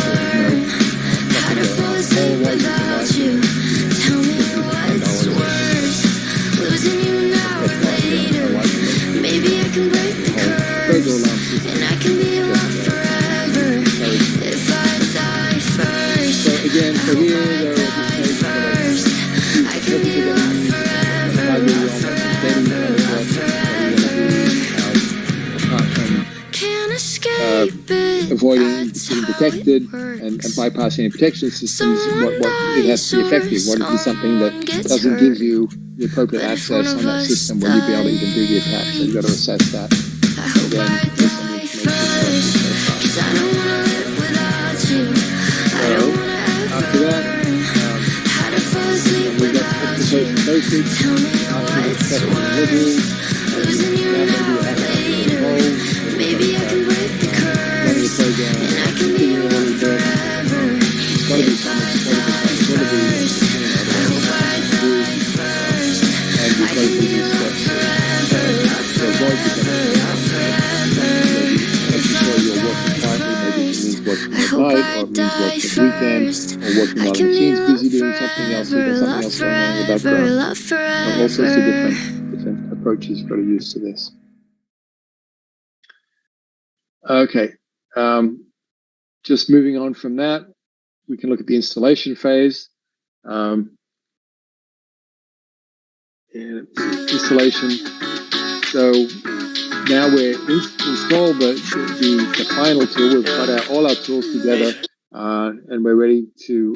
how to fall asleep without you. Tell me what's worse, losing you now or later. Maybe I can break the curse, and I can be around forever if I die first. again, so here there avoiding getting detected and bypassing any protection systems, what it has to be effective. What if it's something that doesn't give you the appropriate access on that system? Will you be able to even do the attack? So you've got to assess that. Again, there's some after that, we got application basics, after the special delivery, maybe I can break the curse, and I can be your forever. It's got to be something, it's got to be, I hope I die first, and you've got to do these steps to avoid the making sure you're working quietly, maybe it means working at night, or it means working at weekends, or working while the machine's busy doing something else, or there's something else going on in the background. All sorts of different approaches you've got to use to this. Okay, just moving on from that, we can look at the installation phase. Installation. So now we're installed the final tool. We've got all our tools together, and we're ready to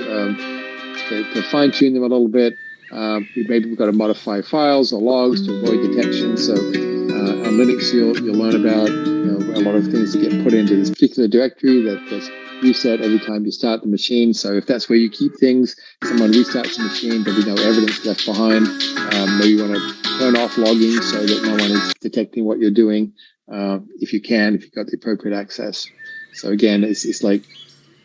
fine tune them a little bit. Maybe we've got to modify files or logs to avoid detection. So on Linux, you'll learn about a lot of things that get put into this particular directory that's reset every time you start the machine. So if that's where you keep things, someone restarts the machine, there'll be no evidence left behind. Maybe you want to turn off logging so that no one is detecting what you're doing, if you've got the appropriate access. So again, it's like,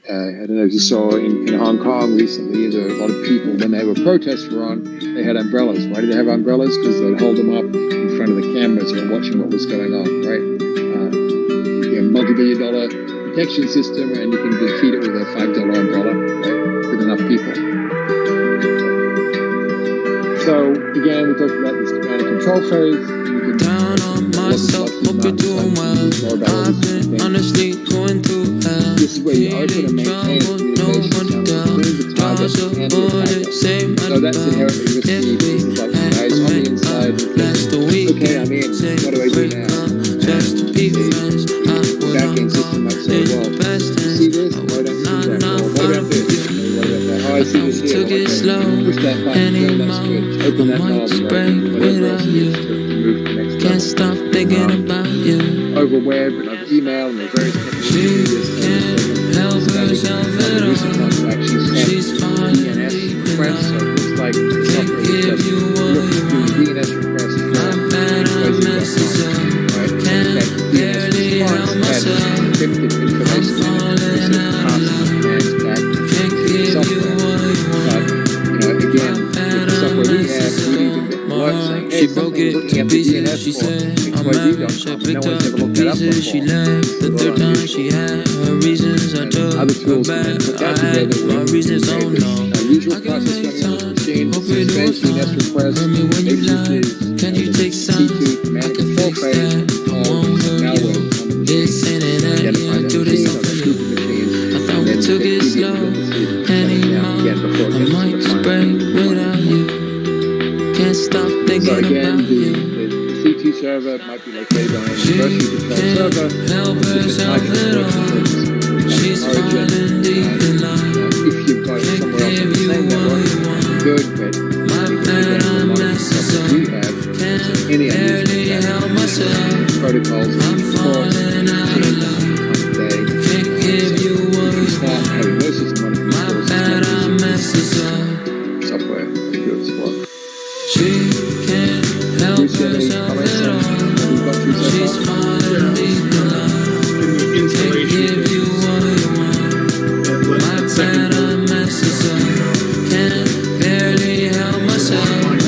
I don't know if you saw in Hong Kong recently, there were a lot of people, when they were protests were on, they had umbrellas. Why did they have umbrellas? Because they'd hold them up in front of the cameras and watching what was going on, right? Multi-billion-dollar protection system, and you can defeat it with a $5 umbrella, right? With enough people. So again, we talked about this command and control phase. Down on myself, hope you're doing well. I've been honestly going through hell. This is where you open and maintain communications between the target and the attacker. So that's inherently risky. This is like the guys on the inside. Okay, I'm in. What do I do now? Just to be friends. Back-end system might say, well, you see this? Why don't you do that? Or what about this? What about that? Oh, I see this here. Okay. Push that button, turn that switch, open that knob, whatever else it is to move to the next level. Can't stop thinking about you. Over web and over email and there's various companies she can't help herself at all. She's fine. DNS requests, so it's like software is just looking through DNS requests for places. Encrypted information. This is passing commands back to software. But, again, with the software we have, we need to get alert saying, hey, something's looking at the DNS for XYZ.com. No one's ever looked that up before. The third time she had her reasons. I told other tools can put that together. Usual process running on the machine. Sends DNS requests. Can you take some? T2 command and control phase. Malware. Took it slow, anymore. I might just break without you. Can't stop thinking about you. The C2 server might be located on a version control server. Help herself at all. She's falling deep in love. If you've got somewhere else on the same network, good, but my bad, I'm messing we have any unusual protocols. I'm falling out of love. Can't give you what you want. My bad, I'm messing up. Software does work. She can't help herself at all. She's falling deep in love. Can't give you what you want. My bad, I'm messing up. Can't barely help myself. I'm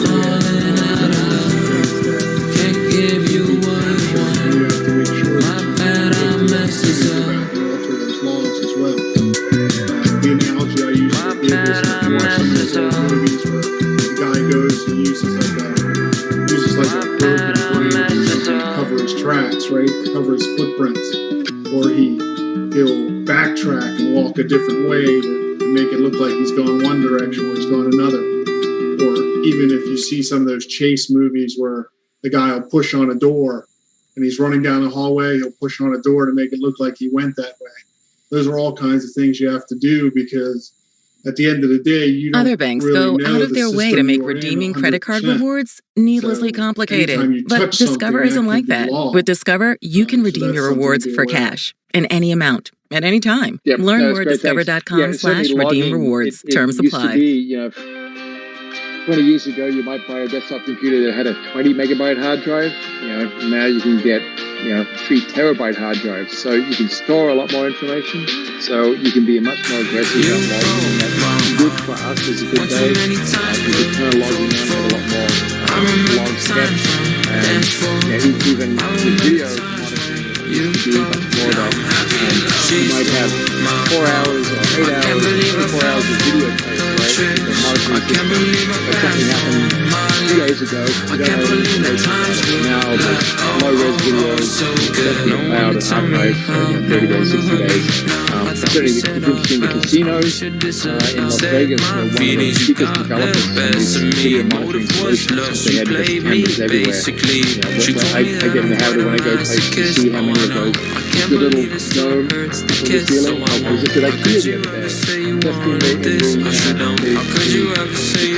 falling out of love. Can't give you what you want. My bad, I'm messing up. The analogy I use to give is more some of those movies where the guy goes and uses like a broken frame to cover his tracks, right? Cover his footprints, or he'll backtrack and walk walk a different way to make it look like he's going one direction or he's going another. Or even if you see some of those chase movies where the guy will push on a door and he's running down the hallway, he'll push on a door to make it look like he went that way. Those are all kinds of things you have to do because at the end of the day, you don't Other banks really go out of their way to make redeeming credit card rewards needlessly complicated. But Discover isn't like that. With Discover, you can redeem your rewards for cash in any amount, at any time. Yep, Learn no, more at great, discover.com/redeem rewards. Terms used apply. To be, 20 years ago, you might buy a desktop computer that had a 20 megabyte hard drive. Now you can get 3 terabyte hard drives, so you can store a lot more information. So you can be much more aggressive about logging. That's good for us as a good day. You can turn logging on with a lot more log steps, and even with video monitoring, you can do much more of that. You might have 4 hours or 8 hours, 24 hours of video tape, right? The monitoring system. If something happened 2 days ago, you don't have any information about it. Now there's low-res videos that the cloud and archive for 30 days, 60 days. Certainly it's interesting, the casinos in Las Vegas were one of the biggest developers of these video monitoring solutions. They had cameras everywhere. I get in the habit of when I go places to see how many of those, the little dome on the ceiling. I was just at IKEA the other day, just in the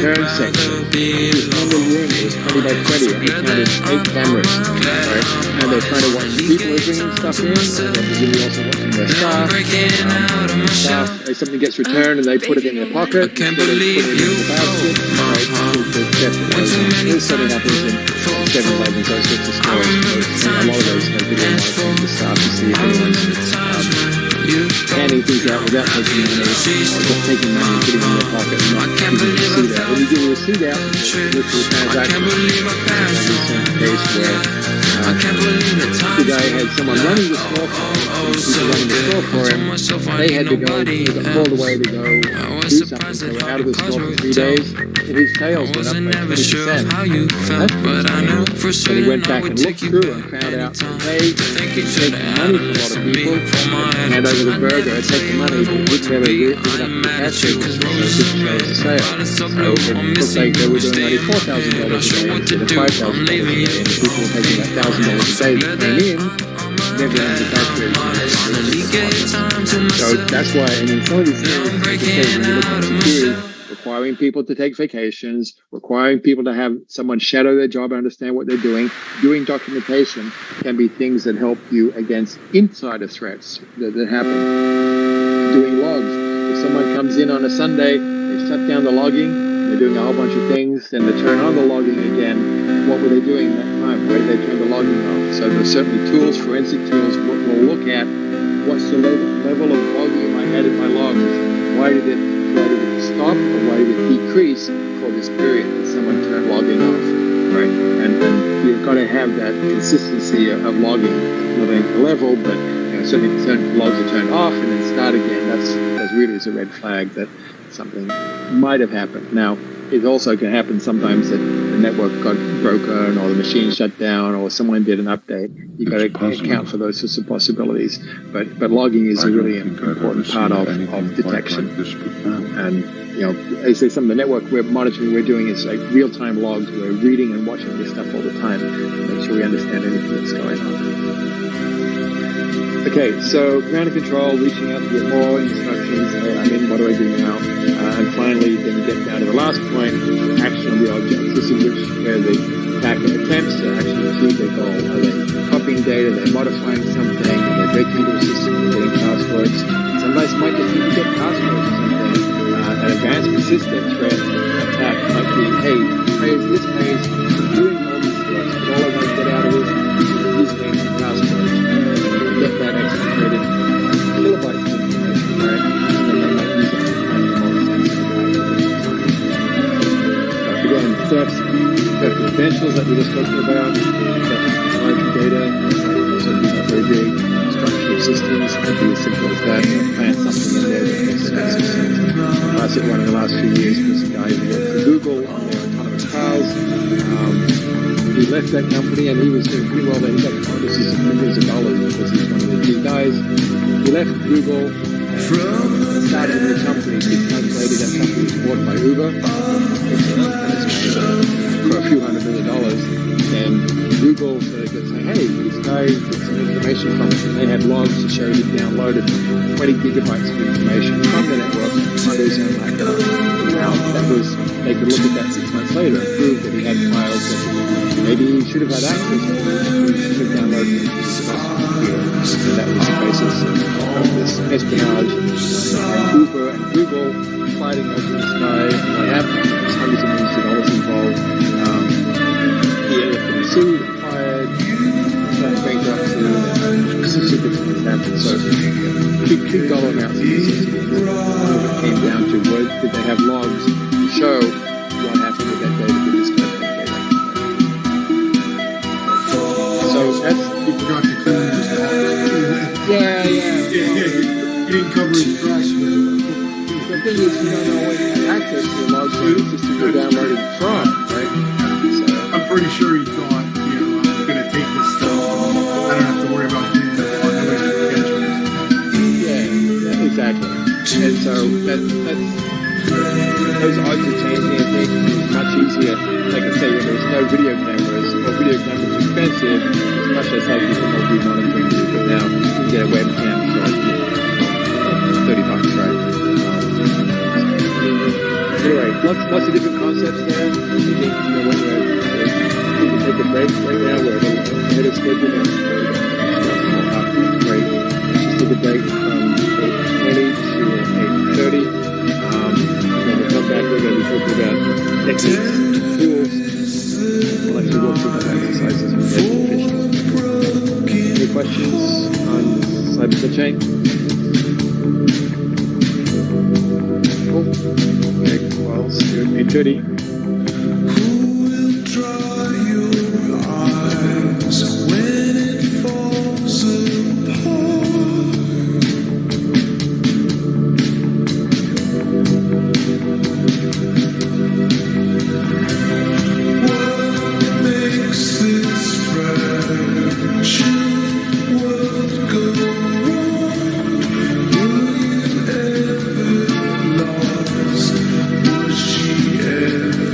turn section. This whole room was 20 by 20, and they counted 8 cameras, right? And they're trying to watch people who are bringing stuff in, and they're presumably also watching their staff. If something gets returned and they put it in their pocket, they put it in the basket, right? This sort of happens in 7-Eleven, those sorts of stores. A lot of those have video monitoring the staff to see if anyone's handing things out without taking money, or just taking money and putting it in their pocket and not giving a receipt out. When you give a receipt out, look for the transaction. Some case where the guy had someone running the store for him, they had to go, they got called away to go do something, so they were out of the store for 3 days, and his sales went up by 20%. So he went back and looked through and found out that they take money from a lot of people, hand over the burger, take the money, but wouldn't ever give it up to the cashier, so it didn't show as a sale. So it looked like they were doing only $4,000 a day instead of $5,000 a day, and the people were taking that $1,000 a day that came in, never ends the calculator. So that's why, I mean, some of these things, when you look at security, requiring people to take vacations, requiring people to have someone shadow their job and understand what they're doing documentation can be things that help you against insider threats that happen. Doing logs. If someone comes in on a Sunday, they shut down the logging, they're doing a whole bunch of things, then they turn on the logging again. What were they doing that time? Where did they turn the logging off? So there's certainly tools, forensic tools, will look at what's the level of volume I had in my logs. Why did it stop, or why did it decrease for this period that someone turned logging off, right? And you've got to have that consistency of logging, not only the level, but certainly certain logs are turned off and then start again. That's really is a red flag that something might have happened. Now, it also can happen sometimes that the network got broken or the machine shut down or someone did an update. You've got to account for those sorts of possibilities. But logging is a really important part of detection. And, I say some of the network monitoring we're doing is like real-time logs. We're reading and watching this stuff all the time to make sure we understand anything that's going on. Okay, so command and control, reaching out to get more instructions. What do I do now? And finally, then you get down to the last point, action on the object. This is where the attacker attempts to actually achieve their goal. Are they copying data? They're modifying something? Are they breaking into a system and getting passwords? Sometimes might just need to get passwords or something. An advanced persistent threat attack might be, hey, this page is doing all these steps, but all I want to get out of this is these names and passwords. Get that exfiltrated kilobytes of information, right? And then they might use it to find the most sensitive items. Again, theft credentials that we were just talking about, theft data, also these are very big structural systems. It could be as simple as that. Plant something in there that makes it access. Classic one in the last few years was a guy who worked for Google on their autonomous cars. He left that company and he was doing pretty well there. He got bonuses of millions of dollars because he's one of the key guys. He left Google and started a new company. 6 months later, that company was bought by Uber for a few $100 million. And Google sort of could say, hey, this guy gets some information from us. And they had logs to show he downloaded 20 gigabytes of information from the network under his own laptop. Now, they could look at that 6 months later and prove that he had files that maybe he should have had access to. He should have downloaded them to his computer. And that was the basis of this espionage. Uber and Google fighting over this guy. What happened? There's hundreds of millions of dollars involved. He ended up getting sued and fired. Bankruptcy. Some super things happened. So big dollar amounts of this. It came down to did they have logs to show what happened with that data with this kind of data. So that's You forgot to clean his yeah. You didn't cover his tracks. The thing is, you don't always have access to a log system you're downloading from, right? So I'm pretty sure he thought, I'm going to take this stuff. I don't have to worry about doing that. Nobody's going to catch me. Yeah, exactly. And so those odds are changing. I think it's much easier. Like I say, when there's no video cameras, or video cameras are expensive, it's much less likely people will be monitoring you. But now you can get a webcam for $30, right? Anyway, lots of different concepts there. I think, when we can take a break right now. We're ahead of schedule now. Great. Let's take a break from 8:20 to 8:30. When we come back, we're going to be talking about techniques, tools. We'll actually walk through some exercises with education. Any questions on Cyber Chain? Cool. Okay, well, see you at 8:30. Lost, was she ever?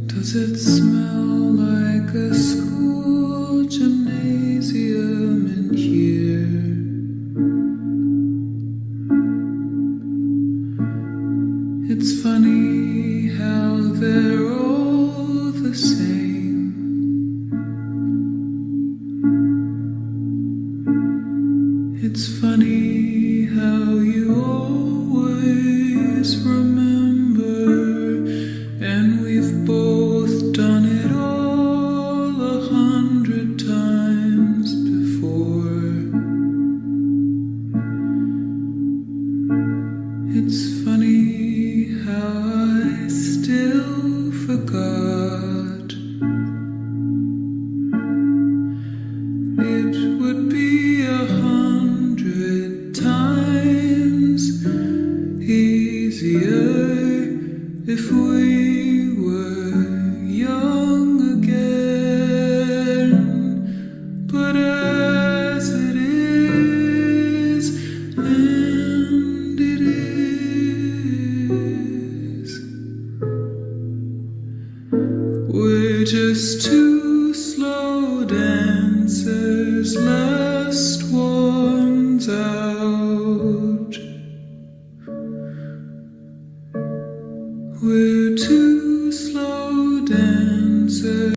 Does it smell like a school gymnasium in here? It's funny how they're all the same. It's funny how you always remember, and we've both done it all 100 times before. It's funny how I still forgot. It would be 100 times easier if we were young again, but as it is, and it is, we're just two slow dancers, last ones out. We're two slow dancers.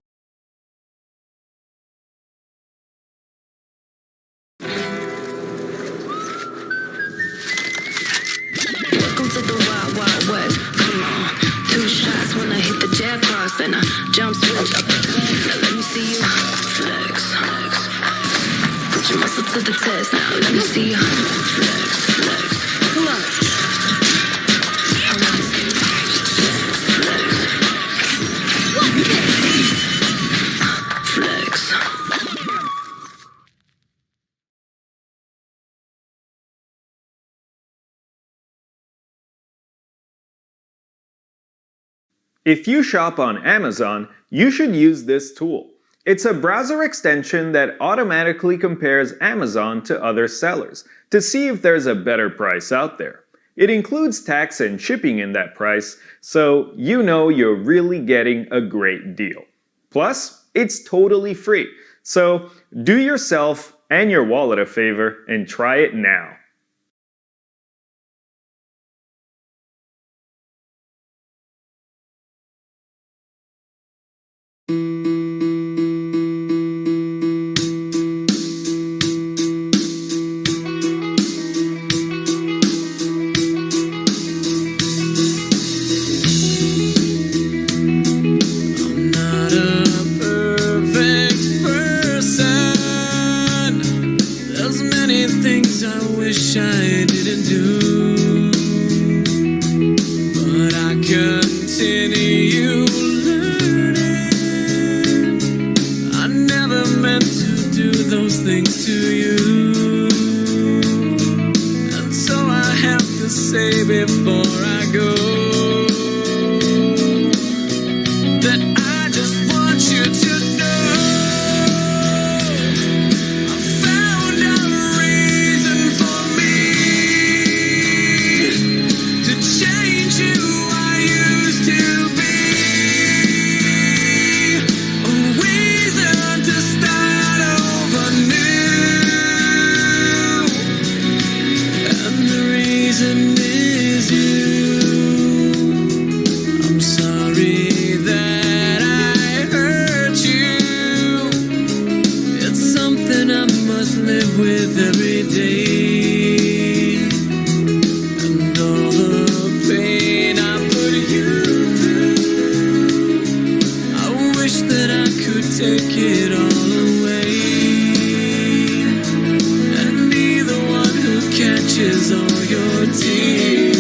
Welcome to the wild, wild west. Come on, 2 shots when I hit the jet cross, then I jump switch up. Now let me see you flex. Put your muscle to the test. Now let me see you flex, flex. Come on. I wanna see you flex, flex. If you shop on Amazon, you should use this tool. It's a browser extension that automatically compares Amazon to other sellers to see if there's a better price out there. It includes tax and shipping in that price, so you know you're really getting a great deal. Plus, it's totally free, so do yourself and your wallet a favor and try it now. things to you. And so I have to say before I go that I just want you to know I found a reason for me to change who I used to be. A reason to start over new. And the reason is you. I'm sorry that I hurt you. It's something I must live with every day. And all the pain I put you through, I wish that I could take it all away and be the one who catches all your tears.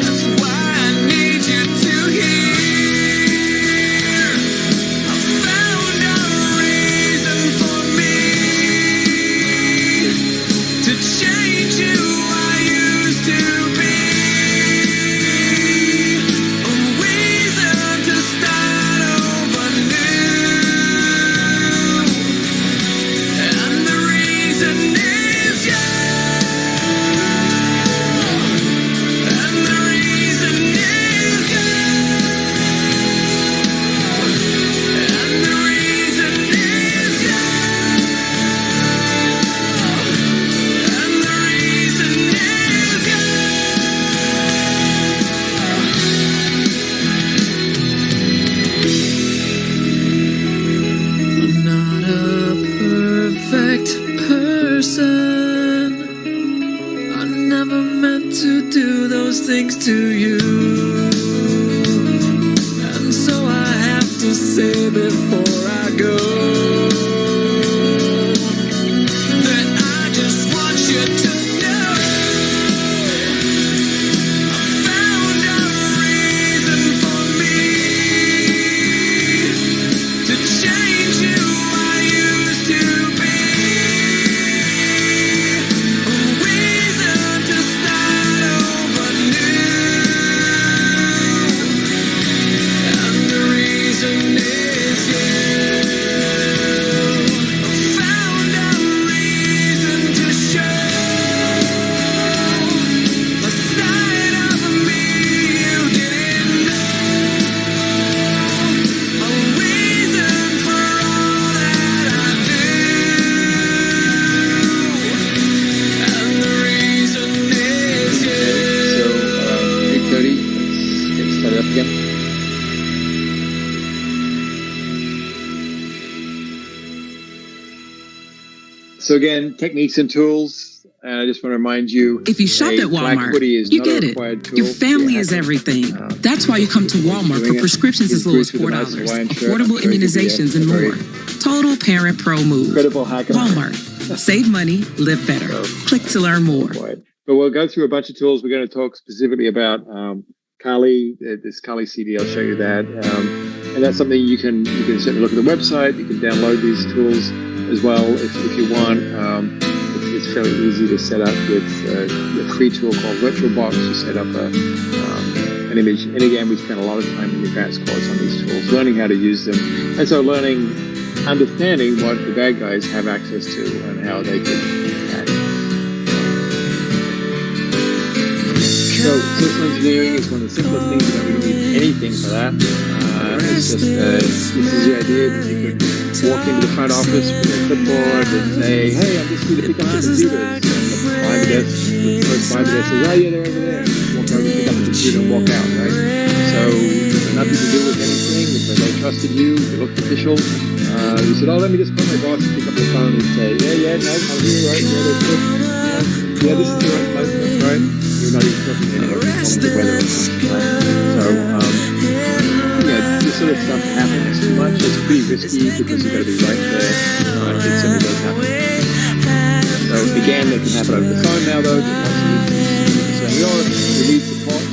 That's why I need you to hear. I found a reason for me to change who I used to be. A reason to start over new. And the reason is you. And the reason is you. And the reason is you. And the reason is you. I'm not a perfect person. I never meant to do those things to you. And so I have to say before I go that I just want you to know I found a reason for me to change who I used to be. A reason to start over new. And the reason is you. I found a reason to show a side of me you didn't know. A reason for all that I do. And the reason is you. So, 8:30, let's get started up again. So again, techniques and tools. And I just want to remind you, If you shop a at black Walmart, hoodie is you not a get it. required tool. Your family You is have to, everything. That's why you come to Walmart for doing it. prescriptions as low as He's Bruce with a nice $4, Hawaiian shirt. affordable I'm sure he'll be immunizations, a and very more. Total Parent Pro move. Incredible hacker. Walmart. Save money, live better. Click to learn more. But we'll go through a bunch of tools. We're going to talk specifically about Kali, this Kali CD. I'll show you that, and that's something you can certainly look at the website. You can download these tools as well if you want. It's fairly easy to set up with a free tool called VirtualBox. You set up an image. And again, we spent a lot of time in the advanced course on these tools, learning how to use them, and so understanding what the bad guys have access to and how they can act. So system engineering is one of the simplest things. You don't really need anything for that. It's just this is the idea that you could walk into the front office with a clipboard and say, "Hey, I'm just here to pick up the computers." And the first by the desk says, "Oh yeah, they're over there." Walk over, pick up the computer, and walk out. Right. So nothing to do with anything. If they trusted you, you looked official. You said, "Oh, let me just call my boss and pick up the phone and say, yeah, no, I'm here, right? Yeah, that's good. Yeah, this is the right place, that's right." You're not even talking to anyone, you're calling the weather or something, right? So, this sort of stuff happens too much. It's pretty risky because you've got to be right there. It certainly does happen. So, again, they can happen over the phone now, though. But once you need support,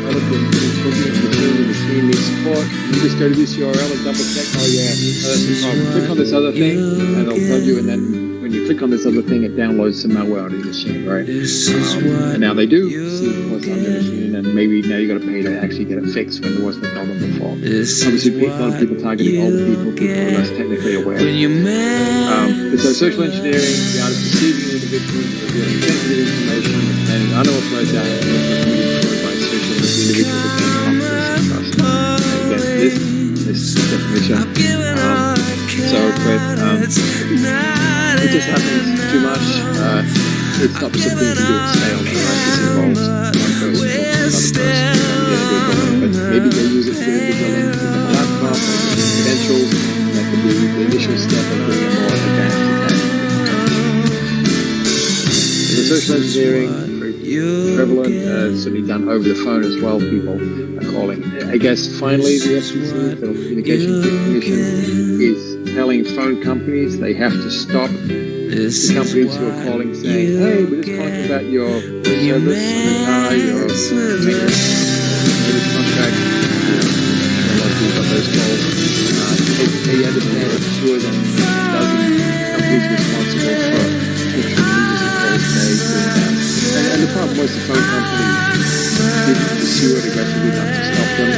other things, booking the machine, support. You just go to this URL and double check. Oh yeah, that's the problem. Click on this other thing, and it'll tell you. And then when you click on this other thing, it downloads some malware onto your machine, right? And now they do see what's on your machine, and maybe now you got to pay to actually get it fixed when there wasn't a problem before. Obviously, a lot of people targeting older people who are less technically aware. So social engineering, the art of deceiving individuals, revealing sensitive information, and unauthorized data by social the individual became confidence and trust. And again, this definition. It just happens too much. It's not something to do with scale, right? This involves one person talking to another person, but maybe they use it for individual link with a laptop or credentials. That could be the initial step of doing a more advanced attack. So social engineering, very prevalent, certainly done over the phone as well. People are calling. I guess finally the FCC, Federal Communications Commission, is telling phone companies they have to stop the companies who are calling saying, hey, we're just calling about your service on the car, your maintenance contract. A lot of people got those calls. They understand it's sure that dozens of companies responsible for the calls made. And the problem was the phone companies didn't pursue it aggressively enough to stop them.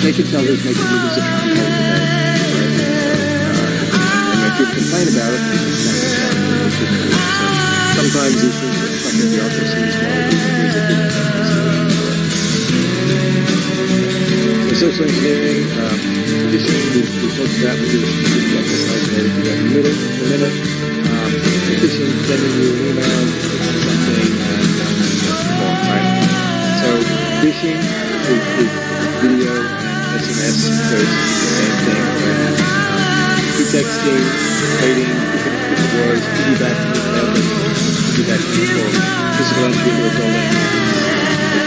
They could tell who's making millions of phone calls a day. If you complain about it, sometimes these things are stuck in bureaucracy as well. The social engineering, phishing, we talked about, we do a specific exercise there if you go in a minute. Phishing, sending you an email, something, right? So phishing is video and SMS, so it's the same thing, right? Texting, trading, different words, piggybacking, for physical entry into a building.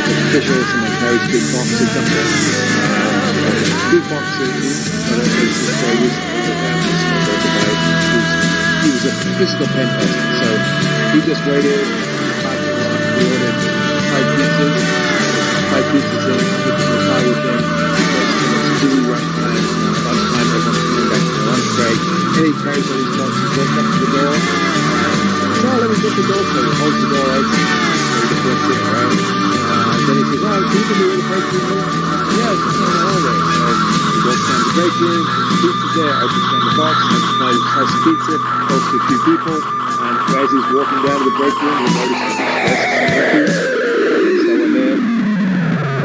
Official, someone carries big boxes up there. Big boxes, but also this guy used he was a physical pen tester, so he just waited, he ordered 5 pizzas in, he put the car with him, busy run time, lunchtime, everyone's coming back to the lunch break, and he carries all these boxes, walks up to the door, so let me get the door for you, holds the door open, so he just walks in, right? Then he says, oh, can you give me a break room? Yeah, it's just on the hallway. So he walks down the break room, pizza's there, opens down the box, makes a nice slice of pizza, talks to a few people, and as he's walking down to the break room, he notices there's no one there.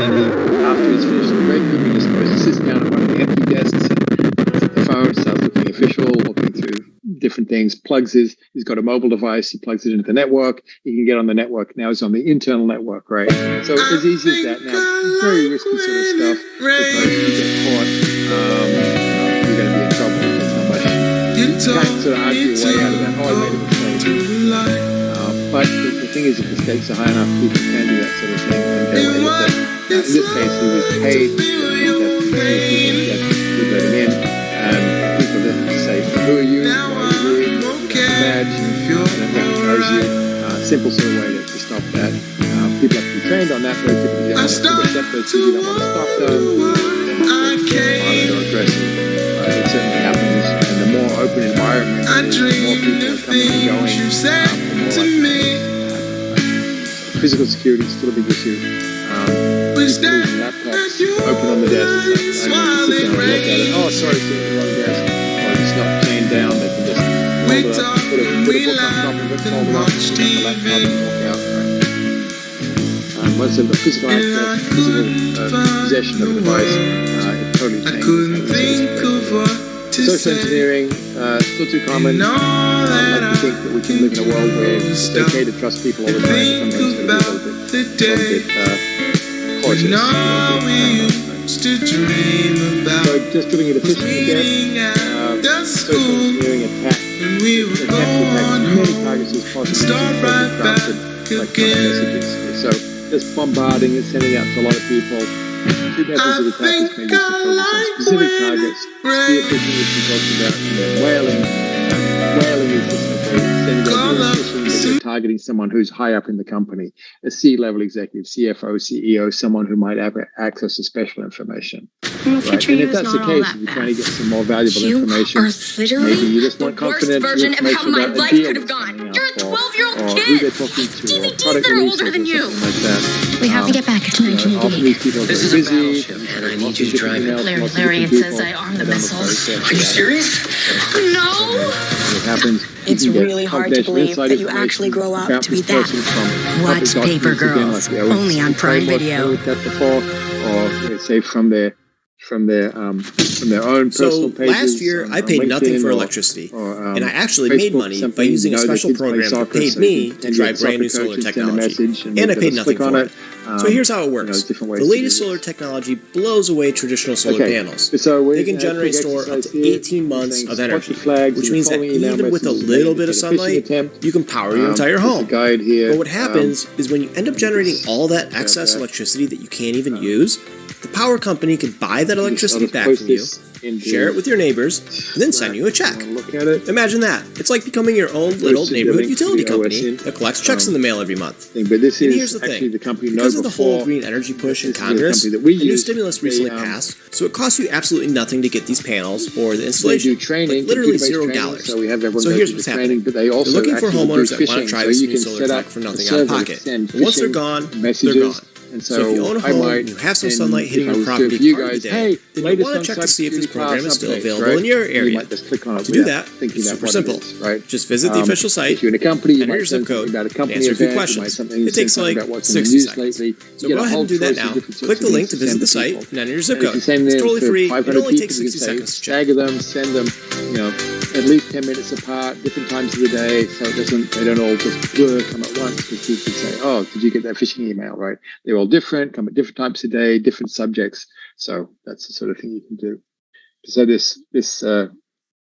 Then after he's finished the break room, he just goes and sits down at one of the empty desks and looks at the phone, starts looking official, looking through different things, he's got a mobile device, he plugs it into the network, he can get on the network, now he's on the internal network, right? So as easy as that. Now, very risky sort of stuff, because if you get caught, you're going to be in trouble. There's not much. You can't sort of argue your way out of that. Oh, I made a mistake. But the thing is, if the stakes are high enough, people can do that sort of thing and get away with it. In this case, he was paid to let him in, and people didn't say, who are you? Why are you here? Badge, and then knows you. Simple sort of way to stop that. People have to be trained on that very typically. Except those people don't want to stop them. They're not violent or aggressive. It certainly happens. And the more open environment, the more people are coming and going. The more like physical security is still a big issue. Laptops open on the desk. I sit down and look at it. Oh, sorry, it's on the desk. Or it's not chained down. They can just put a book on top of it, fold it up, put the laptop and walk out. Right? Once in the physical aspect, possession of a device, it totally changes. Social engineering, still too common. I like to think that we can live in a world where it's okay to trust people all the time. Sometimes it's a little bit cautious. So just putting it efficiently again, social engineering attack. Many targets as possible. So just bombarding and sending out to a lot of people. Two methods of attack is maybe to focus on specific targets. Spear phishing, which we talked about, and then whaling. Whaling is just sending out phishing they're targeting someone who's high up in the company, a C-level executive, CFO, CEO, someone who might have access to special information. Right? And if that's the case, if you're trying to get some more valuable information, maybe you just want confidential version of how information my about life a deal could have that's gone. coming You're a up, 12-year-old or kid. who they're talking to, or DVDs product that are releases older than or you. something like that. We have to get back to 1988. Often these people are This very is a busy. battleship, and I need you to drive it. Larry, it says I arm the missiles. Are you serious? No. It happens. It's really hard to believe that you actually grow up to be that. Watch Paper Girls, only on Prime Video. Or say from their own personal pages. Last year, I paid nothing for electricity, and I actually made money by using a special program that paid me to try brand new solar technology, and I paid nothing for it. So here's how it works. The latest solar technology blows away traditional solar panels. They can generate store up to 18 months of energy, which means that even with a little bit of sunlight, you can power your entire home. But what happens is when you end up generating all that excess electricity that you can't even use, the power company can buy that electricity back from you, share it with your neighbors, and then send you a check. Imagine that. It's like becoming your own little neighborhood utility company that collects checks in the mail every month. And here's the thing. Because of the whole green energy push in Congress, a new stimulus recently passed, so it costs you absolutely nothing to get these panels or the installation. Like literally $0. So here's what's happening. They're looking for homeowners that want to try this new solar tech for nothing out of pocket. But once they're gone, they're gone. And so if you own a home and you have some sunlight hitting your property part of the day, then you want to check to see if this program is still available in your area. To do that, it's super simple. Just visit the official site, enter your zip code, and answer a few questions. It takes like 60 seconds. So go ahead and do that now. Click the link to visit the site and enter your zip code. It's totally free. It only takes 60 seconds to check. Tag them, send them, at least 10 minutes apart, different times of the day, so they don't all just come at once, because you can say, oh, did you get that phishing email, right? They're all different, come at different times of day, different subjects. So that's the sort of thing you can do. So the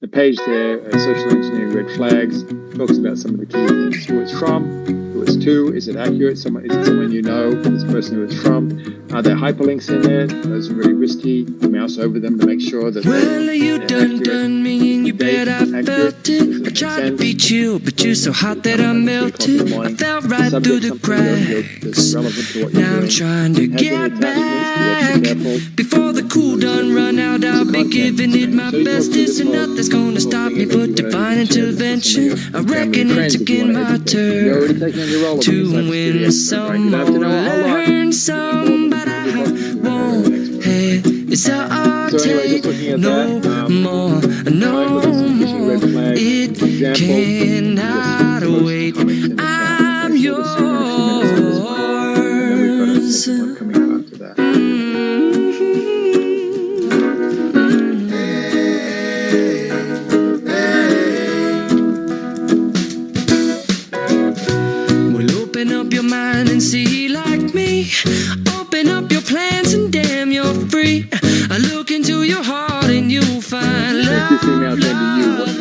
page there, Social Engineering Red Flags, talks about some of the key things: who it's from, who it's to, is it accurate, is it someone you know, this person who it's from, are there hyperlinks in there? Those are really risky. You mouse over them to make sure that well, you done me and you bet I felt it. I tried to beat you, but you're so hot that I melted. I fell right through the cracks. Now I'm trying to get back. Before the cool done run out, I'll be giving it my best. This and nothing's gonna stop me but divine intervention. I reckon it's again my turn to win some or learn some, but I won't hesitate no more, no more. It cannot wait. I'm yours. And see like me, open up your plans and damn you're free. I look into your heart and you'll find love, love, love,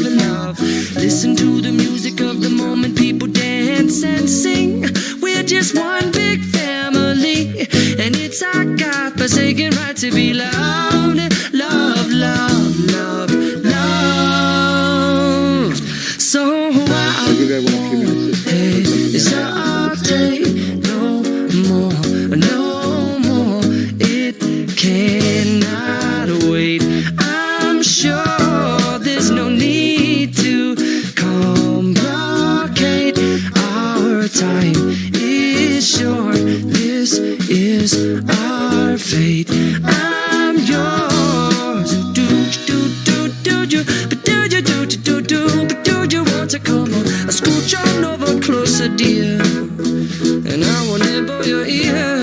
love. Listen to the music of the moment, people dance and sing. We're just one big family, and it's our God-forsaken right to be loved, love, love, love, love. So no more, it cannot wait. I'm sure there's no need to complicate. Our time is short, this is our fate. I'm yours. But do you want to come on? I scooch on over closer, dear, and I will nibble your ear.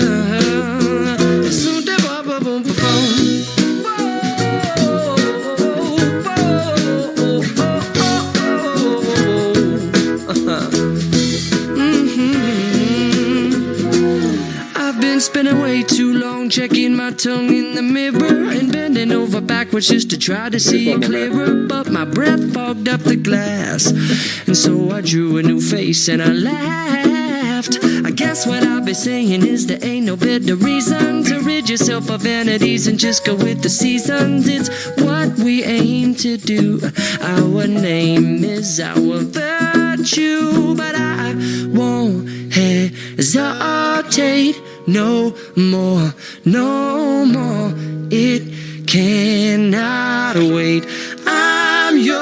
I've been spending way too long checking my tongue in the mirror and bending over backwards just to try to see it clearer, but my breath fogged up the glass, and so I drew a new face and I laughed. I guess what I'll be saying is there ain't no better reason to rid yourself of vanities and just go with the seasons. It's what we aim to do. Our name is our virtue. want you, but I won't hesitate no more, no more. It cannot wait. I'm yours.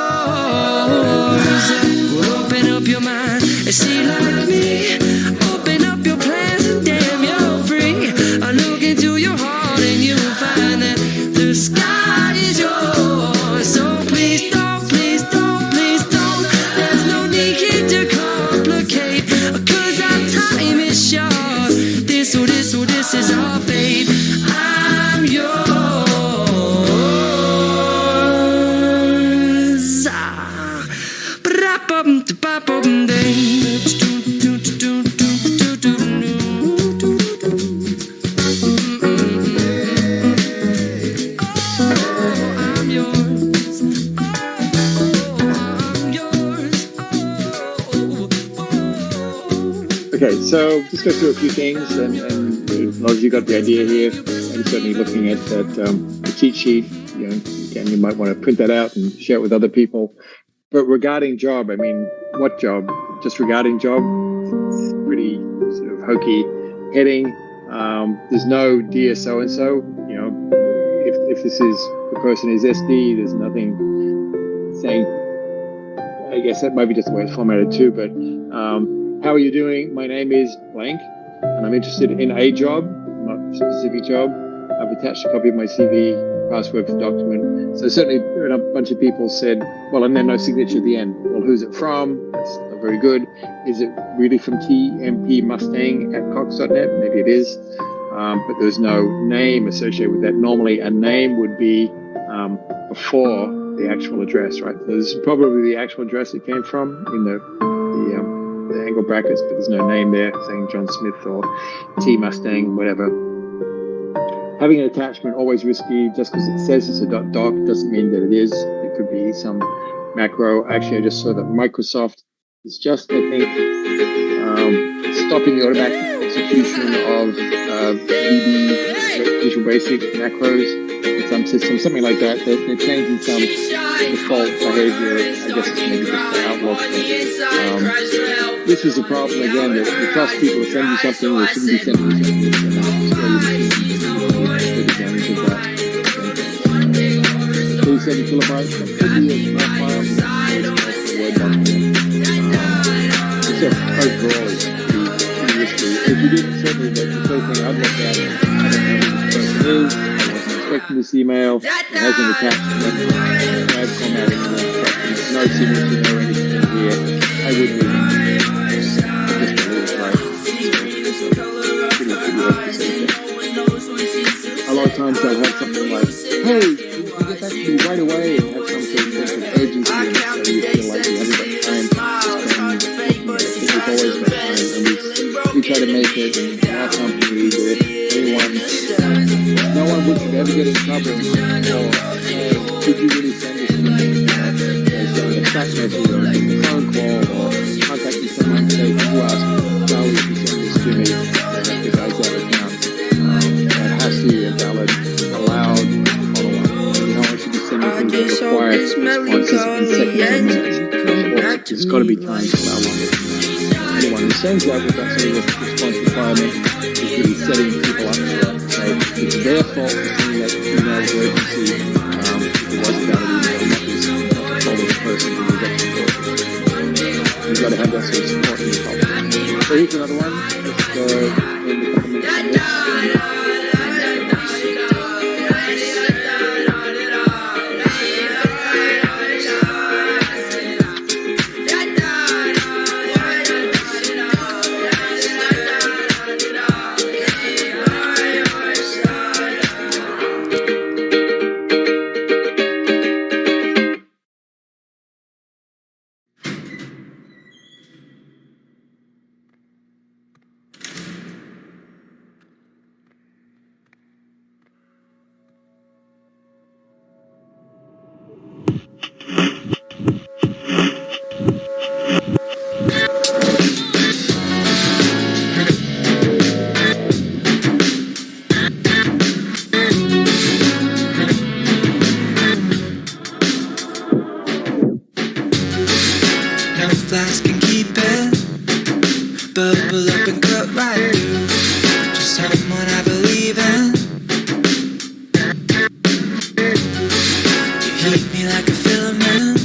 Well, open up your mind and see like me. Open up your plans and damn, you're free. I look into your heart and you'll find that the sky is yours. So please don't, please don't, please don't. There's no need here to complicate, 'cause our time is short. This is our fate. I'm yours. Okay, so just go through a few things, and as long as you got the idea here, and certainly looking at that the cheat sheet, again, you might want to print that out and share it with other people. But regarding job, I mean, what job? Just regarding job, it's pretty sort of hokey heading. There's no dear so-and-so, if this is, the person is SD, there's nothing saying, I guess that might be just the way it's formatted too, but how are you doing? My name is blank, and I'm interested in a job, not a specific job. I've attached a copy of my CV, password for the document. So certainly a bunch of people said, well, and then no signature at the end. Well, who's it from? That's not very good. Is it really from tmpmustang@cox.net? Maybe it is, but there's no name associated with that. Normally a name would be before the actual address, right? So this is probably the actual address it came from in the angle brackets, but there's no name there saying John Smith or T Mustang, whatever. Having an attachment, always risky. Just because it says it's a .doc doesn't mean that it is. It could be some macro. Actually, I just saw that Microsoft is just, I think, stopping the automatic execution of VB, Visual Basic macros in some systems, something like that. They're changing some default behavior. I guess it's maybe just the Outlook. This is a problem, again, that you trust people to send you something they shouldn't be sending you something. Please send a kilobyte. That could be a small file, but it's a Word document. It's just overall pretty risky. If you didn't certainly the first thing I'd look at, I don't know who this person is, I wasn't expecting this email, it has an attachment, bad formatting, no signature, no anything here. I wouldn't even just believe it, right? A lot of times they'll have something like, hey, you get back to me right away, and have some sort of sense of urgency, and so you feel like you haven't got time, and there's always got time, and we try to make it in our company that no one would ever get in trouble, or did you really send this to me? Sending a chat message, or a phone call, or contacting someone and say, you asked Charlie if you send this to me, the guy's out of town. That has to be a valid, allowed follow-up. I should be sending things that require responses in seconds. It's got to be timed to allow longer. Anyone who sends that with that sort of response requirement is really setting people up for it. So it's their fault for sending that email with urgency. If it was a valid email, not just the fault of the person who was actually talking. You've got to have that sort of support in your problem. So here's another one. Just in the comments on this. been cut right through. Just someone I believe in. You heat me like a filament,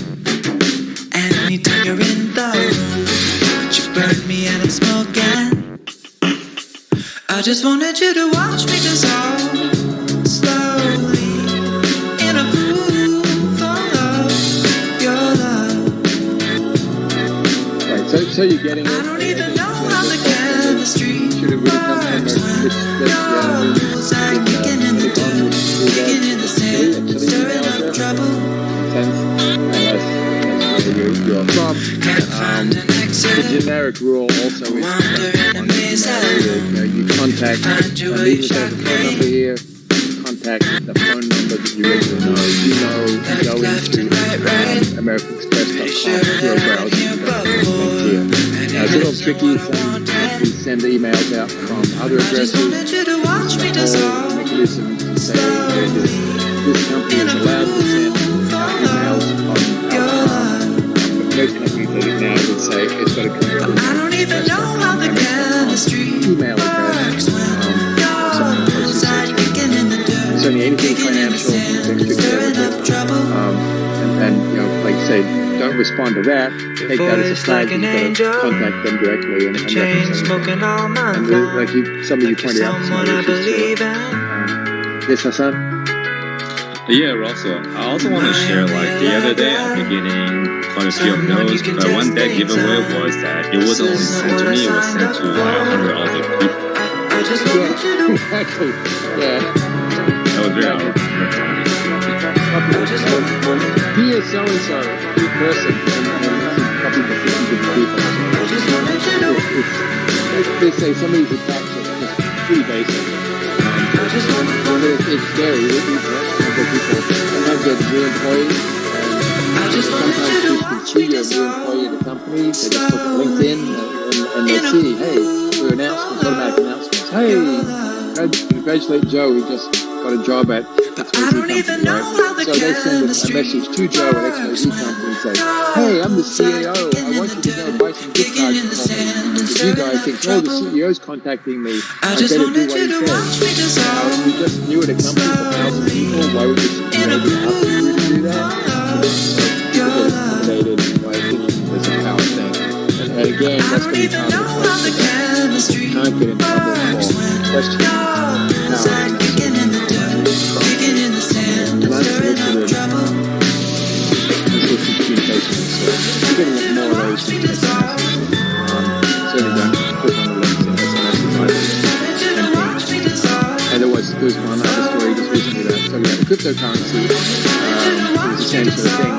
and anytime you're in the room, you burn me and I'm smoking. I just wanted you to watch me dissolve slowly in a groove of your love. Right, so you're getting it. I don't even know how the chemistry works when rules are kicking in the dirt, kicking in the sand, stirring up trouble. Can't find an exit. The generic rule also is you contact, even if there's a phone number here, contact the phone number that you regularly know. You know, go into AmericanExpress.com, your browser, here. It's a little tricky. We send emails out from other addresses. The whole mechanism to say this company is allowed to send emails on most companies that it now would say it's got to come from I don't even know how the chemistry email address. It's only anything financial, and you know, like I say, don't respond to that. Take that as a flag. You've got to contact them directly and represent them. And like some of you pointed out, yes, Hassan. Yeah, Russell. I also want to share, like, the other day at the beginning, quite a few of those, but one that giveaway was that it wasn't only sent to me, it was sent to like 100 other people. Yeah, exactly. Yeah. That was very awkward. Dear so-and-so, good person, and copy the 50 different people. They say some of these attacks are just pretty basic. It's scary. People, sometimes they're new employees, and sometimes you can see you're a new employee at the company. They just look at LinkedIn and they see, hey, we're announcements, automatic announcements. Hey, congratulate Joe, he just got a job at XYZ company, right? So they send a message to Joe at XYZ company and say, hey, I'm the CEO, I want you to go buy some gift cards for me. Because you guys think, oh, the CEO's contacting me, I better do what he says. You just knew at a company with 1,000 people, why would you ask you to do that? People get intimidated by thinking it's a power thing. And again, that's going to be part of the question. You can't get in trouble for questioning power. Communication. So you're going to get more of those things. Certainly don't click on the links in SMS. And there was one other story just recently that talking about cryptocurrency. It was the same sort of thing. Hey,